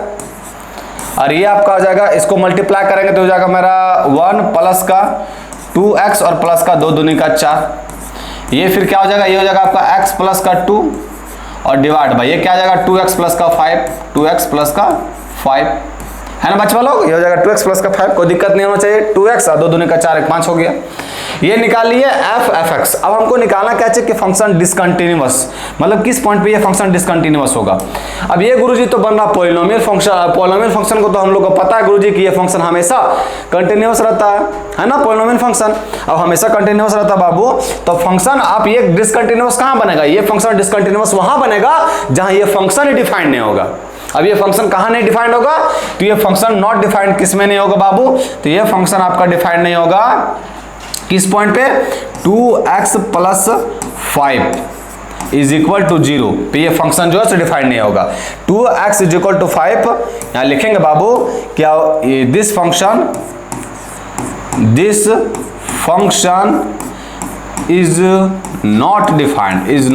और ये आपका हो जाएगा, इसको मल्टीप्लाई करेंगे तो हो जाएगा मेरा 1 प्लस का 2x और प्लस का 2 दूनी का 4। ये फिर क्या हो जाएगा, ये हो जाएगा आपका x प्लस का 2 और डिवाइड बाय ये क्या आ जाएगा 2x प्लस का 5, 2x प्लस का 5, है ना बच्चों लोग। ये हो जाएगा 2x प्लस का 5, कोई दिक्कत नहीं होना चाहिए। 2x और 2 दूनी का 4, 5 हो गया। ये निकाल लिए f(f(x). अब हमको निकालना क्या चाहिए कि फंक्शन डिसकंटिन्यूअस, मतलब किस पॉइंट पे ये फंक्शन डिसकंटिन्यूअस होगा। अब ये गुरुजी तो बन रहा पॉलिनोमियल फंक्शन, पॉलिनोमियल फंक्शन को तो हम लोग को पता है गुरुजी कि ये फंक्शन हमेशा कंटिन्यूअस रहता है ना, पॉलिनोमियल फंक्शन अब हमेशा कंटिन्यूअस रहता है बाबू। तो फंक्शन आप ये डिसकंटिन्यूअस कहां बनेगा, ये फंक्शन डिसकंटिन्यूअस वहां बनेगा जहां ये फंक्शन ही डिफाइंड नहीं होगा। अब ये फंक्शन कहां नहीं डिफाइंड होगा, तो ये फंक्शन नॉट डिफाइंड किस में नहीं होगा बाबू, तो ये फंक्शन आपका डिफाइंड नहीं होगा किस पॉइंट पे, 2x plus 5 is equal to 0 पे ये फंक्शन जो है डिफाइंड नहीं होगा। 2x इज इक्वल टू 5 यहां लिखेंगे बाबू क्या, this function is not defined, is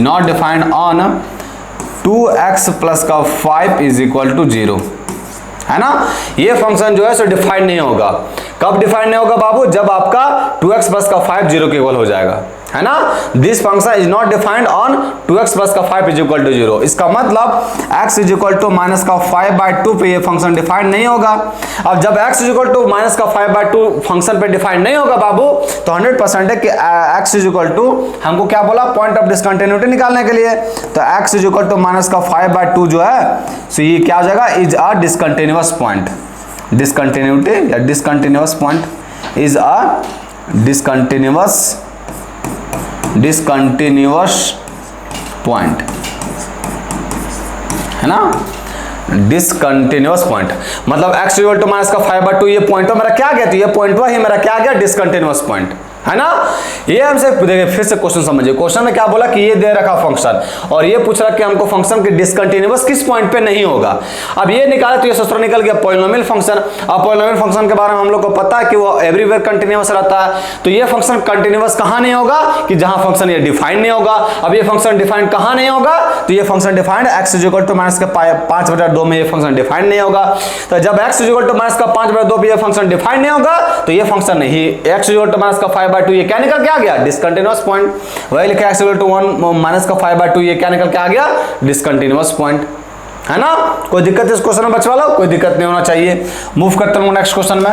not defined on 2x plus का 5 इज इक्वल टू 0, है ना। ये फंक्शन जो है सो डिफाइंड नहीं होगा। कब डिफाइंड नहीं होगा बाबू, जब आपका 2x प्लस का 5 0 के इक्वल हो जाएगा, है ना। This function is not defined on 2x plus का 5 इज इक्वल टू 0। इसका मतलब x is equal to minus का 5/2 पे ये फंक्शन डिफाइंड नहीं होगा। अब जब x is equal to minus का 5/2 फंक्शन पे डिफाइंड नहीं होगा बाबू, तो 100% है कि x इज इक्वल टू, हमको क्या बोला, पॉइंट ऑफ डिसकंटिन्यूटी निकालने के लिए, तो x is equal to minus का 5/2 जो है, सो ये क्या हो जाएगा, is a discontinuous point. Discontinuity या discontinuous point is a discontinuous point, है ना। डिसकंटिन्यूअस पॉइंट मतलब x इक्वल टू माइनस का 5/2 ये पॉइंट मेरा क्या गया, तो ये पॉइंट ही मेरा क्या गया, डिसकंटिन्यूअस पॉइंट, है ना। ये हमसे देखिए फिर से क्वेश्चन समझिए, क्वेश्चन में क्या बोला कि ये दे रखा फंक्शन और ये पूछ रहा कि हमको फंक्शन के डिसकंटिन्यूअस किस पॉइंट पे नहीं होगा। अब ये निकाला तो ये सूत्र निकल गया पॉलिनोमियल फंक्शन। अब पॉलिनोमियल फंक्शन के बारे में हम लोग को पता है कि वो एवरीवेयर कंटिन्यूअस रहता है, तो ये फंक्शन कंटिन्यूअस कहां नहीं होगा, कि जहां फंक्शन ये डिफाइंड नहीं होगा। अब ये फंक्शन डिफाइंड कहां नहीं होगा, तो ये function defined x is equal to minus का 5/2 में ये फंक्शन डिफाइंड नहीं होगा। तो जब x is equal to minus का 5/2 पे ये फंक्शन डिफाइंड नहीं होगा, तो ये फंक्शन नहीं, x is equal to minus का 5/2 ये क्या निकल के आ गया, डिसकंटिन्यूअस पॉइंट। वही लिखा x इक्वल टू 1 माइनस का 5/2 ये क्या निकल के आ गया, डिसकंटिन्यूअस पॉइंट, है ना। कोई दिक्कत है इस क्वेश्चन में बच्चा वालों, कोई दिक्कत नहीं होना चाहिए। मूव करते हैं नेक्स्ट क्वेश्चन में।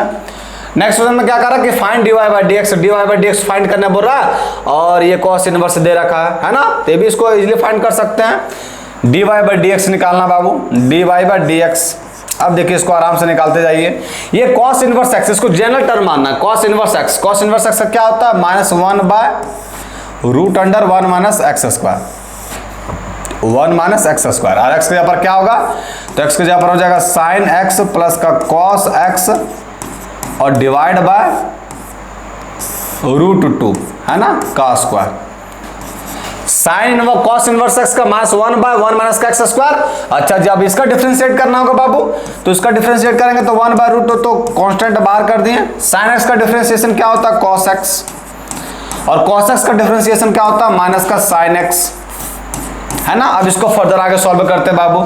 नेक्स्ट क्वेश्चन में क्या कर रहा है कि फाइंड dy/dx फाइंड करने बोल रहा है, और ये cos इनवर्स दे रखा है ना, तो ये भी इसको इजीली फाइंड कर सकते हैं। dy/dx निकालना बाबू, dy/dx अब देखिए इसको आराम से निकालते जाइए। ये कॉस इनवर्स एक्स, इसको जनरल टर्म मानना है। Cos inverse x, cos inverse x क्या होता है? -1 by root under 1 minus x square, 1 minus x square. और एक्स के जगह पर क्या होगा? तो एक्स के जगह पर हो जाएगा साइन एक्स प्लस का कॉस एक्स और डिवाइड बाय √2, है ना, का स्क्वायर। साइन व कॉस इनवर्स एक्स का -1 बाय 1 माइनस का एक्स स्क्वायर। अच्छा जी, अब इसका डिफरेंशिएट करना होगा बाबू, तो इसका डिफरेंशिएट करेंगे तो 1 बाय √2 तो कांस्टेंट बाहर कर दिए। साइन एक्स का डिफरेंशिएशन क्या होता है? कॉस एक्स, और कॉस एक्स का डिफरेंशिएशन क्या होता है? माइनस का साइन एक्स, है ना। अब इसको फर्दर आगे सॉल्व करते हैं बाबू।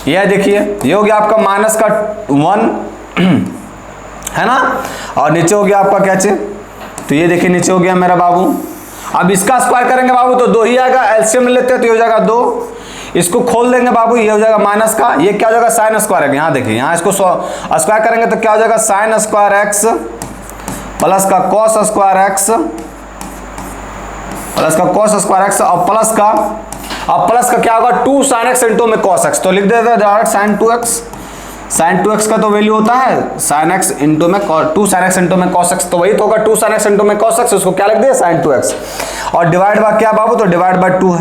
यह देखिए, ये हो गया आपका माइनस का 1 है ना, और नीचे हो गया आपका क्या चीज? तो ये देखिए नीचे हो गया मेरा बाबू। अब इसका स्क्वायर करेंगे बाबू तो 2 ही आएगा, एलसीएम लेते हैं तो ये हो जाएगा 2। इसको खोल देंगे बाबू, ये हो जाएगा माइनस का, ये क्या हो जाएगा? साइन स्क्वायर है। यहाँ देखिए, यहाँ इसको स्क्वायर करेंगे तो क्या हो जाएगा? साइन स्क्वायर एक्स प्लस का कॉस स्क्वायर एक्स प्लस का कॉस स्क्वायर एक्स और प्लस का, अब प्लस का क्या होगा? 2 साइन एक्स इंटू में कॉस एक्स, तो लिख देते हैं direct sine 2x। Sign 2x का तो वैल्यू होता है साइन एक्स इंटू में 2 साइन एक्स इंटू में कॉस एक्स, तो वही तो होगा 2 साइन एक्स इंटू में कॉस एक्स, उसको क्या लिख दिया? Sign 2x। और डिवाइड बाय क्या बाबू? तो डिवाइड बाय 2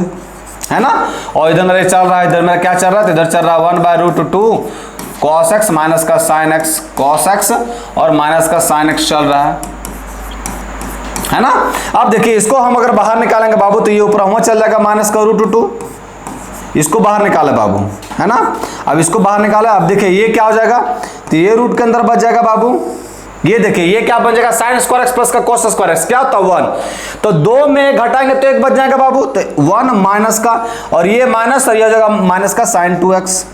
है ना। और इधर मेरे चल रहा है, इधर मेरा क्या चल रहा है? तो इधर चल रहा है 1 बाय √2 कॉस एक्स माइनस का साइन एक्स कॉस एक्स और माइनस का साइन एक्स चल रहा है ना। अब देखिए इसको हम अगर बाहर निकालेंगे बाबू तो ये ऊपर हुआ चल जाएगा माइनस का √2, इसको बाहर निकाले बाबू, है ना। अब इसको बाहर निकाला, अब देखिए ये क्या हो जाएगा? तो ये रूट के अंदर बच जाएगा बाबू। ये देखिए ये क्या बन जाएगा? साइन स्क्वायर एक्स प्लस का कॉस स्क्वायर एक्स, क्या होता है? 1। तो 2 में घटाएंगे तो 1 बच जाएगा बाबू, तो 1 माइनस का, और ये माइनस और ये हो जाएगा माइनस का साइन 2x,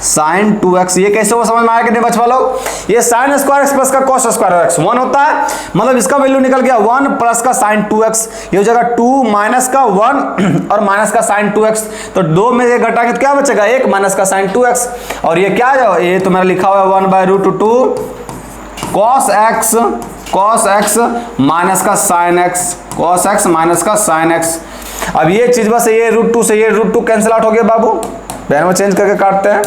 साइन 2x। ये कैसे वो समझ में आया कि नहीं बचवा लोग? ये साइन स्क्वायर एक्स प्लस का कॉस स्क्वायर एक्स 1 होता है, मतलब इसका वैल्यू निकल गया 1 प्लस का साइन 2x, ये हो जाएगा 2 माइनस का 1 और माइनस का साइन 2x। तो 2 में से घटाएंगे तो क्या बचेगा? 1 माइनस का साइन 2x। और ये क्या है? ये तो मेरा लिखा हुआ है 1 बाय √2 कॉस एक्स माइनस का sine x, cos x minus का साइन एक्स। अब ये चीज बस ये √2 से ये √2 कैंसिल आउट हो गया बाबू, पेन में चेंज करके काटते हैं,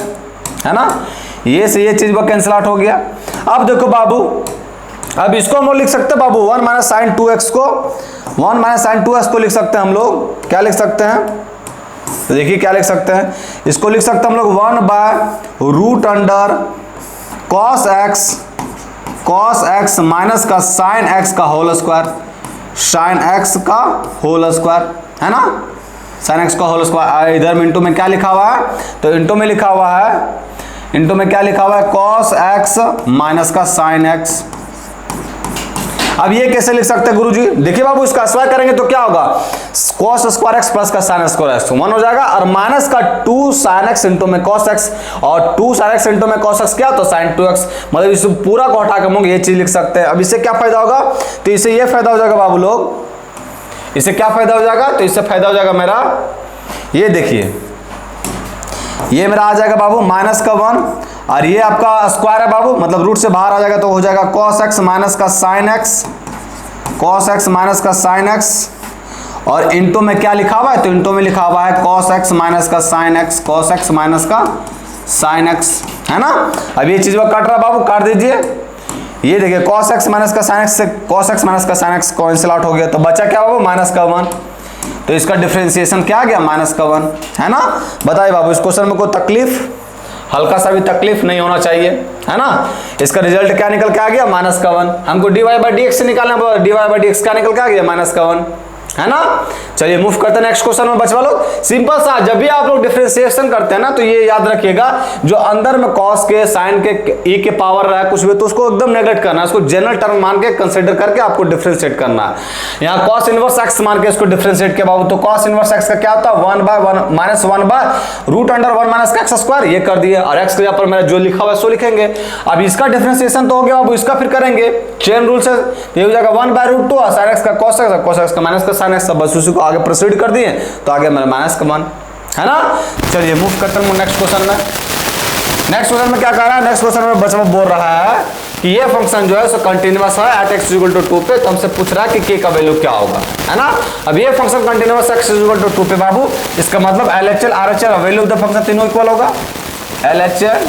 है ना। ये से ये चीज वो कैंसिल आउट हो गया। अब देखो बाबू, अब इसको हम लोग लिख सकते हैं बाबू 1 माइनस साइन 2x को, 1 माइनस साइन 2x को लिख सकते हैं हम लोग। क्या लिख सकते हैं? तो देखिए क्या लिख सकते हैं, इसको लिख सकते हैं हम लोग 1 by root under cos x minus का साइन एक्स का होल स्क्वायर, साइन एक्स का होल स्क्वायर, है ना, साइन एक्स का होल स्क्वायर। इधर में इंटू में क्या लिखा हुआ है? तो इंटू में लिखा हुआ है, इंटू में क्या लिखा हुआ है? कॉस एक्स माइनस का साइन एक्स। अब ये कैसे लिख सकते हैं गुरुजी? देखिए बाबू, इसका स्क्वायर करेंगे तो क्या होगा? कॉस स्क्वायर एक्स प्लस का साइन स्क्वायर एक्स 1 हो जाएगा, और माइनस का 2 साइन एक्स इंटू में कॉस एक्स, और 2 साइन एक्स इंटू में कॉस एक्स क्या होता है? Sign 2x। मतलब इस पूरा को हटा के हम लोग ये चीज लिख सकते हैं। अब इससे क्या फायदा होगा? तो इससे ये फायदा हो जाएगा बाबू लोग, इससे क्या फायदा हो जाएगा? तो इससे फायदा हो जाएगा मेरा, ये देखिए ये मेरा आ जाएगा बाबू माइनस का 1, और ये आपका स्क्वायर है बाबू, मतलब रूट से बाहर आ जाएगा तो हो जाएगा कॉस एक्स माइनस का sine x, cos x minus का साइन एक्स, और इंटू में क्या लिखा हुआ है? तो इंटू में लिखा हुआ है कॉस एक्स माइनस का sine x, cos x minus का साइन एक्स, है ना। अब ये चीज वो काट रहा है बाबू, काट दीजिए। ये देखिए cos x माइनस का sin x से cos x माइनस का sin x कैंसिल आउट हो गया, तो बचा क्या बाबू? माइनस का 1। तो इसका डिफरेंशिएशन क्या आ गया? माइनस का 1, है ना। बताइए बाबू, इस क्वेश्चन में कोई तकलीफ, हल्का सा भी तकलीफ नहीं होना चाहिए, है ना। इसका रिजल्ट क्या निकल के आ गया? माइनस का 1। हमको dy/dx से निकालना पड़ा, dy/dx क्या निकल के आ गया? माइनस का 1, है ना। चलिए मूव करते हैं नेक्स्ट क्वेश्चन में बचवा लोग। सिंपल सा, जब भी आप लोग डिफरेंशिएशन करते हैं ना, तो ये याद रखिएगा, जो अंदर में कॉस के साइन के e के पावर रहा है कुछ भी, तो उसको एकदम नेगलेक्ट करना है, उसको जनरल टर्म मान के कंसीडर करके आपको डिफरेंशिएट करना है। यहाँ कॉस इनवर्स एक्स मान के इसको डिफरेंशिएट किया बाबू, तो कॉस इनवर्स एक्स का क्या होता है? 1 by 1 minus 1 by root under 1 minus का एक्स स्क्वायर, ये कर दिए, और एक्स के यहाँ पर मेरा जो लिखा हुआ है सो लिखेंगे। अब इसका डिफरेंशिएशन तो हो गया बाबू, इसका फिर करेंगे चेन रूल से, ये हो जाएगा 1 बाय रूट 2 और साइन एक्स का कॉस एक्स का माइनस का साइन एक्स, बस उसी को आगे प्रोसीड कर दिए, तो आगे मेरा माइनस का 1, है ना। चलिए मूव करते हैं नेक्स्ट क्वेश्चन में। नेक्स्ट क्वेश्चन में क्या कह रहा है? नेक्स्ट क्वेश्चन में बच्चा बोल रहा है कि ये फंक्शन जो है सो कंटीन्यूअस है एट x = 2 पे, तो हमसे पूछ रहा है कि k का वैल्यू क्या होगा, है ना। अब ये फंक्शन कंटीन्यूअस x = 2 पे बाबू, इसका मतलब LHL RHL value of the function तीनों इक्वल होगा। LHL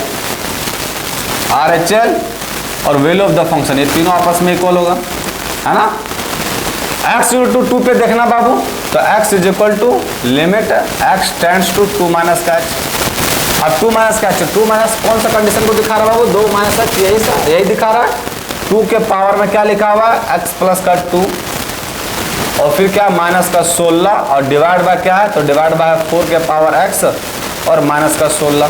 RHL और वैल्यू ऑफ द फंक्शन, ये तीनों आपस में इक्वल होगा, है ना। x इक्वल टू 2 पे देखना बाबू, तो x is equal to limit x tends to 2 minus का h। अब 2 माइनस का h, 2 माइनस कौन सा कंडीशन को दिखा रहा है बाबू, 2 माइनस h, यही दिखा रहा है। 2 के पावर में क्या लिखा हुआ है, x प्लस का 2 और फिर क्या माइनस का 16 और डिवाइड बाय क्या है, तो डिवाइड बाय 4 के पावर x और माइनस का 16।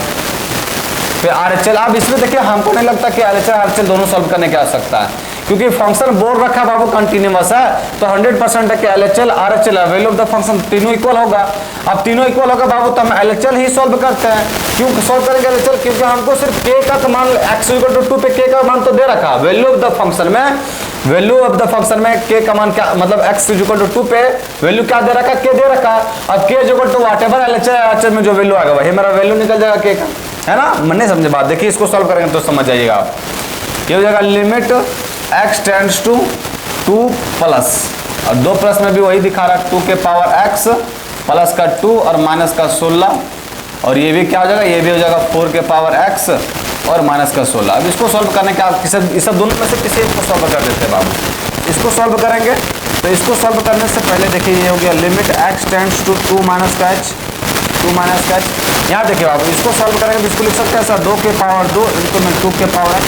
फिर RHL, अब इसमें देखिए हमको नहीं लगता कि RHL दोनों सॉल्व करने की आवश्यकता है, क्योंकि फंक्शन बोल रखा है बाबू कंटिन्यूअस है, तो 100% है कि LHL RHL value of the function तीनों इक्वल होगा। अब तीनों इक्वल होगा बाबू, तो हम LHL ही सॉल्व करते हैं। क्यों सॉल्व करेंगे LHL, क्योंकि हमको सिर्फ k का मान x इक्वल टू 2 पे k का मान तो दे रखा, वैल्यू ऑफ द फंक्शन में, वैल्यू ऑफ द फंक्शन में k का मान क्या, मतलब x इक्वल टू 2 पे वैल्यू क्या दे रखा, k दे रखा। अब k equal to whatever LHL में जो वैल्यू आएगा वही मेरा वैल्यू निकल जाएगा k का, है ना। मन नहीं समझे बात, देखिए इसको सॉल्व करेंगे तो समझ जाइएगा आप। ये हो जाएगा limit x tends to 2 plus, और 2 प्लस में भी वही दिखा रहा है 2 के पावर x प्लस का 2 और माइनस का 16, और ये भी क्या हो जाएगा, ये भी हो जाएगा 4 के पावर x और माइनस का 16। अब इसको सॉल्व करने का इस दोनों में से किसी एक को सॉल्व कर देते हैं बाबू। इसको सॉल्व करेंगे तो इसको सॉल्व करने से पहले देखिए ये हो गया limit x tends to 2 minus का h, 2 माइनस का h। यहाँ देखिए बाबू इसको सॉल्व करेंगे तो इसको लिख सकते हैं सर 2 के पावर 2 इनटू में 2 के power x,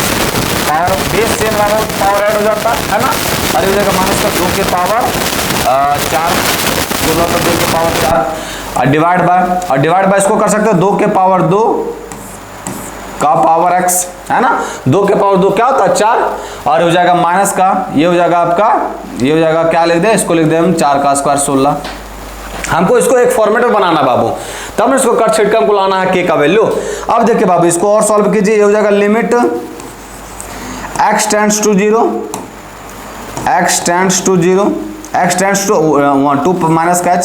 power base same रहा पावर ऐड हो जाता है ना, और ये हो जाएगा माइनस का 2 के पावर 4, 16 का 2 के पावर 4 और डिवाइड बाय इसको कर सकते हो 2 के पावर 2 का पावर x, है ना। 2 के पावर 2 क्या होता है 4, और हो जाएगा माइनस का, ये हो जाएगा आपका, ये हो जाएगा क्या लिख दे, इसको लिख दे हम 4 का स्क्वायर 16। हमको इसको एक फॉर्मेट में बनाना बाबू, तब इसको कट छिटकम को लाना है k का वैल्यू। अब देखिए बाबू इसको और सॉल्व कीजिए, ये हो जाएगा limit x tends to 0, x tends to 0, x tends to 2 minus का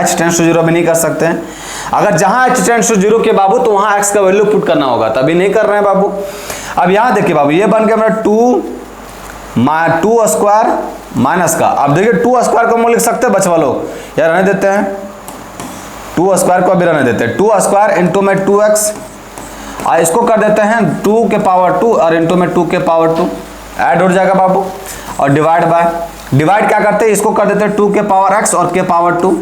h टेंड्स टू 0 अभी नहीं कर सकते हैं। अगर जहां h टेंड्स टू 0 के बाबू तो वहां x का वैल्यू पुट करना होगा, तभी नहीं कर रहे हैं बाबू। अब यहां देखिए बाबू ये बन गया मेरा 2 स्क्वायर माइनस का, अब देखिए 2 स्क्वायर को हम लिख सकते हैं बचवा लोग, यार रहने देते हैं 2 स्क्वायर को अभी रहने देते हैं, 2 स्क्वायर इंटू में 2x, और इसको कर देते हैं 2 के पावर 2 और इंटू में 2 के पावर 2 ऐड हो जाएगा बाबू, और डिवाइड क्या करते हैं, इसको कर देते हैं 2 के पावर x और के पावर 2,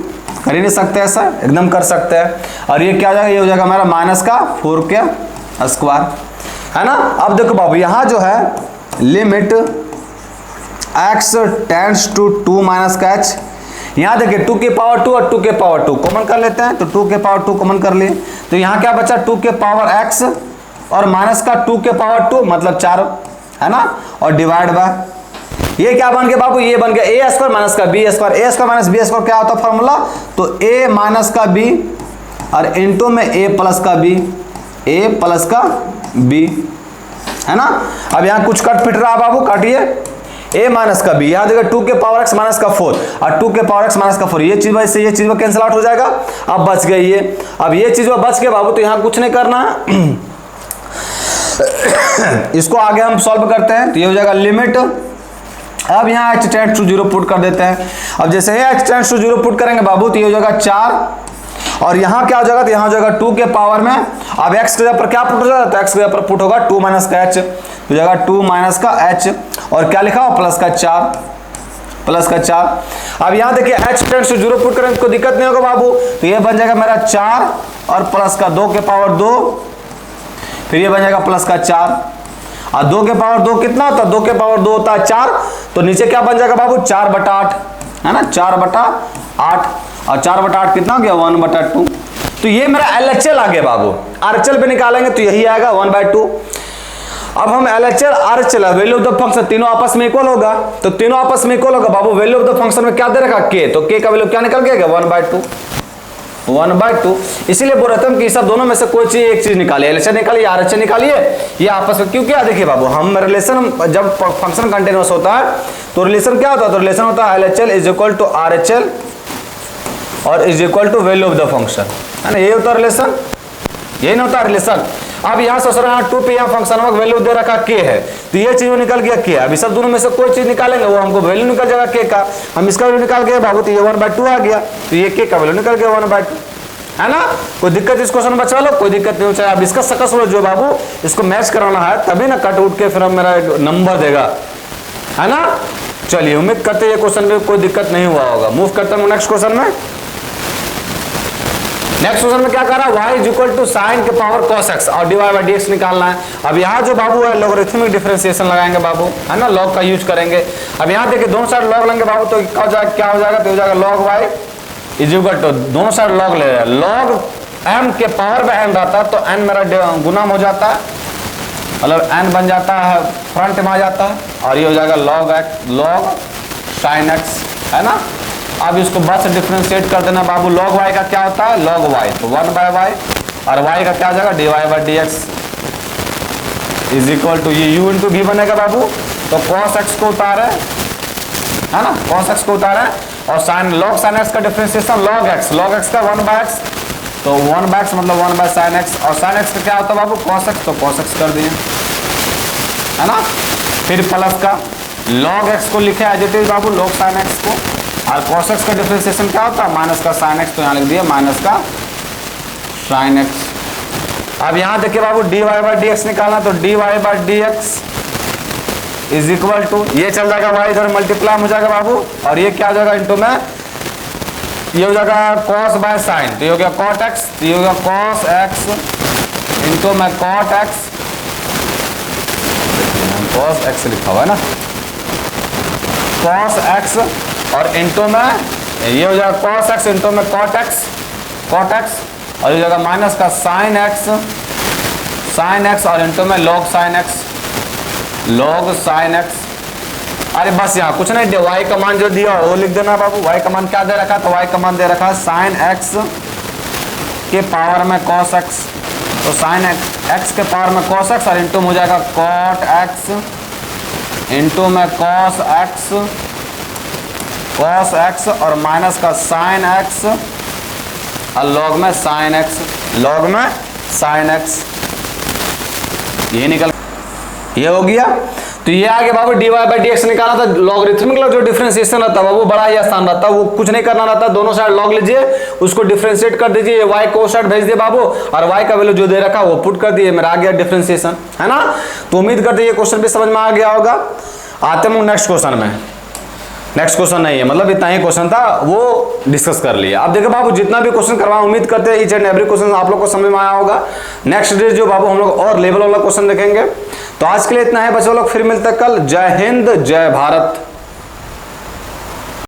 कर ही नहीं सकते ऐसा, एकदम कर सकते हैं। और ये क्या हो जाएगा, ये हो जाएगा हमारा माइनस का 4 के स्क्वायर, है ना। अब देखो बाबू यहाँ जो है limit x tends to 2 minus का h, यहाँ देखिए 2 के पावर 2 और 2 के पावर 2 कॉमन कर लेते हैं, तो 2 के पावर 2 कॉमन कर लिए, तो यहाँ क्या बचा 2 के पावर x और माइनस का 2 के पावर 2 मतलब 4, है ना, और डिवाइड बाय ये क्या बन गया बाबू, ये बन गया a स्क्वायर माइनस का b square, a square minus b square क्या होता है फॉर्मूला, तो a माइनस का b और इंटू में a प्लस का b, है ना। अब यहाँ कुछ कट फिट रहा बाबू, काटिए a माइनस का b, यहाँ देखिए 2 के पावर x माइनस का 4 और 2 के पावर x माइनस का 4, ये चीज से ये चीज में कैंसिल आउट हो जाएगा। अब बच गई ये, अब ये चीज में बच गए बाबू, तो यहाँ कुछ नहीं करना है इसको आगे हम सॉल्व करते हैं, तो ये हो जाएगा लिमिट, अब यहाँ h टेंड्स टू 0 पुट कर देते हैं। अब जैसे ही h टेंड्स टू 0 पुट करेंगे बाबू, तो ये हो जाएगा 4, और यहाँ क्या हो जाएगा, तो यहाँ हो जाएगा 2 के पावर में, अब x के जगह पर क्या पुट हो जाएगा, तो x के जगह पर पुट होगा 2 माइनस का h, हो जाएगा 2 माइनस का h, और क्या लिखा हो प्लस का 4। अब यहाँ देखिए h टेंड्स टू 0 पुट करेंगे, कोई दिक्कत नहीं होगा बाबू, तो ये बन जाएगा मेरा 4 और प्लस का 2 के पावर 2, फिर ये बन जाएगा प्लस का 4, और 2 के पावर 2 कितना होता है, 2 के पावर 2 होता है 4, तो नीचे क्या बन जाएगा बाबू 4/8, है ना, 4/8, और 4/8 कितना हो गया 1/2। तो ये मेरा LHL आ गया बाबू, RHL पे निकालेंगे तो यही आएगा 1/2। अब हम LHL RHL value of the function तीनों आपस में इक्वल होगा, तो तीनों आपस में इक्वल होगा बाबू, वैल्यू ऑफ द फंक्शन में क्या दे रखा k, तो k का वैल्यू क्या निकल गया 1/2, इसीलिए बोल रहे थे कि सब दोनों में से कोई चीज एक चीज निकालिए, LHL निकालिए RHL निकालिए, ये आपस में, क्योंकि देखिए बाबू हम रिलेशन जब फंक्शन कंटिन्यूअस होता है तो रिलेशन क्या होता है, तो रिलेशन होता है LHL is equal to RHL और is equal to value of the function, है ना, ये होता है रिलेशन, यही ना होता है रिलेशन। अब यहाँ से यहाँ 2 पे यहाँ फंक्शन का वैल्यू दे रखा k है, तो ये चीज निकल गया k, अभी सब दोनों में से कोई चीज निकालेंगे वो हमको वैल्यू निकल जाएगा k का, हम इसका वैल्यू निकाल गए बाबू, तो ये 1/2 आ गया, तो ये k का वैल्यू निकल गया 1/2, है ना। कोई दिक्कत इस क्वेश्चन में बच्चा लोग? कोई दिक्कत नहीं हो, चाहे अब इसका सकस लो जो बाबू इसको मैच कराना है तभी ना कट उठ के फिर मेरा नंबर देगा, है ना। चलिए उम्मीद करते हैं ये क्वेश्चन में कोई दिक्कत नहीं हुआ होगा। मूव करते हैं नेक्स्ट क्वेश्चन में। नेक्स्ट क्वेश्चन में क्या कर रहा है, y is equal to sine के पावर cos x और dy बाई dx निकालना है। अब यहाँ जो बाबू है लॉगरिथमिक डिफरेंशिएशन लगाएंगे बाबू, है ना, लॉग का यूज करेंगे। अब यहाँ देखिए दोनों साइड लॉग लेंगे बाबू तो क्या हो जाएगा, तो हो जाएगा log y is equal to, दोनों साइड लॉग ले रहे हैं, log m के पावर में n रहता तो n मेरा गुना हो जाता है, मतलब n बन जाता है फ्रंट में आ जाता है और ये हो जाएगा log sin x, है ना। अब इसको बस डिफरेंशिएट कर देना बाबू, log y का क्या होता है log y, तो 1 बाय y और y का क्या हो जाएगा dy by dx is equal to ये u इंटू v बनेगा बाबू, तो cos x को उतारे, है ना, cos x को उतारे और sin log sin x का डिफरेंशिएशन log x का 1 बाय x, तो 1 बाय x मतलब 1 बाय sin x और sin x का क्या होता है बाबू cos x, तो cos x कर दिए, है ना। फिर प्लस का log x को लिखे एज इट इज बाबू log sin x को, और cos x का डिफरेंशिएशन क्या होता है माइनस का sin x, तो यहाँ लिख दिया माइनस का sin x। अब यहाँ देखिए बाबू dy बाई dx निकालना, तो dy by dx is equal to ये चल जाएगा y इधर मल्टीप्लाई हो जाएगा बाबू और ये क्या हो जाएगा इंटू में ये हो जाएगा cos बाय sin, तो ये हो गया cot x, तो ये हो गया cos x इंटू में cot x, cos x लिखा हुआ है ना, cos x और इंटू में ये हो जाएगा cos x इंटू में cot x और ये हो जाएगा माइनस का sin x और इंटू में log sin x। अरे बस यहाँ कुछ नहीं, y का मान जो दिया वो लिख देना बाबू। y का मान क्या दे रखा है, तो y का मान दे रखा है sin x के पावर में cos x, तो sin x के पावर में cos x और इंटू हो जाएगा cot x इंटू में cos x और माइनस का sin x और log में sin x ये निकल, ये हो गया। तो ये आगे बाबू dy बाई dx निकाला था, लॉगरिथमिक जो डिफरेंशिएशन रहता है बाबू बड़ा ही आसान रहता है, वो कुछ नहीं करना रहता, दोनों साइड लॉग लीजिए उसको डिफरेंशिएट कर दीजिए, y को साइड भेज दिए बाबू और y का वैल्यू जो दे रखा वो पुट कर दिए, मेरा आ गया डिफरेंशिएशन, है ना। तो उम्मीद करते ये क्वेश्चन भी समझ में आ गया होगा। आते हैं नेक्स्ट क्वेश्चन में। नेक्स्ट क्वेश्चन नहीं है, मतलब इतना ही क्वेश्चन था वो डिस्कस कर लिया। अब देखो बाबू जितना भी क्वेश्चन करवाएं उम्मीद करते हैं ईच एंड एवरी क्वेश्चन आप लोग को समझ में आया होगा। नेक्स्ट डे जो बाबू हम लोग और लेवल वाला क्वेश्चन देखेंगे। तो आज के लिए इतना है बच्चों लोग, फिर मिलते हैं कल। जय हिंद जय भारत।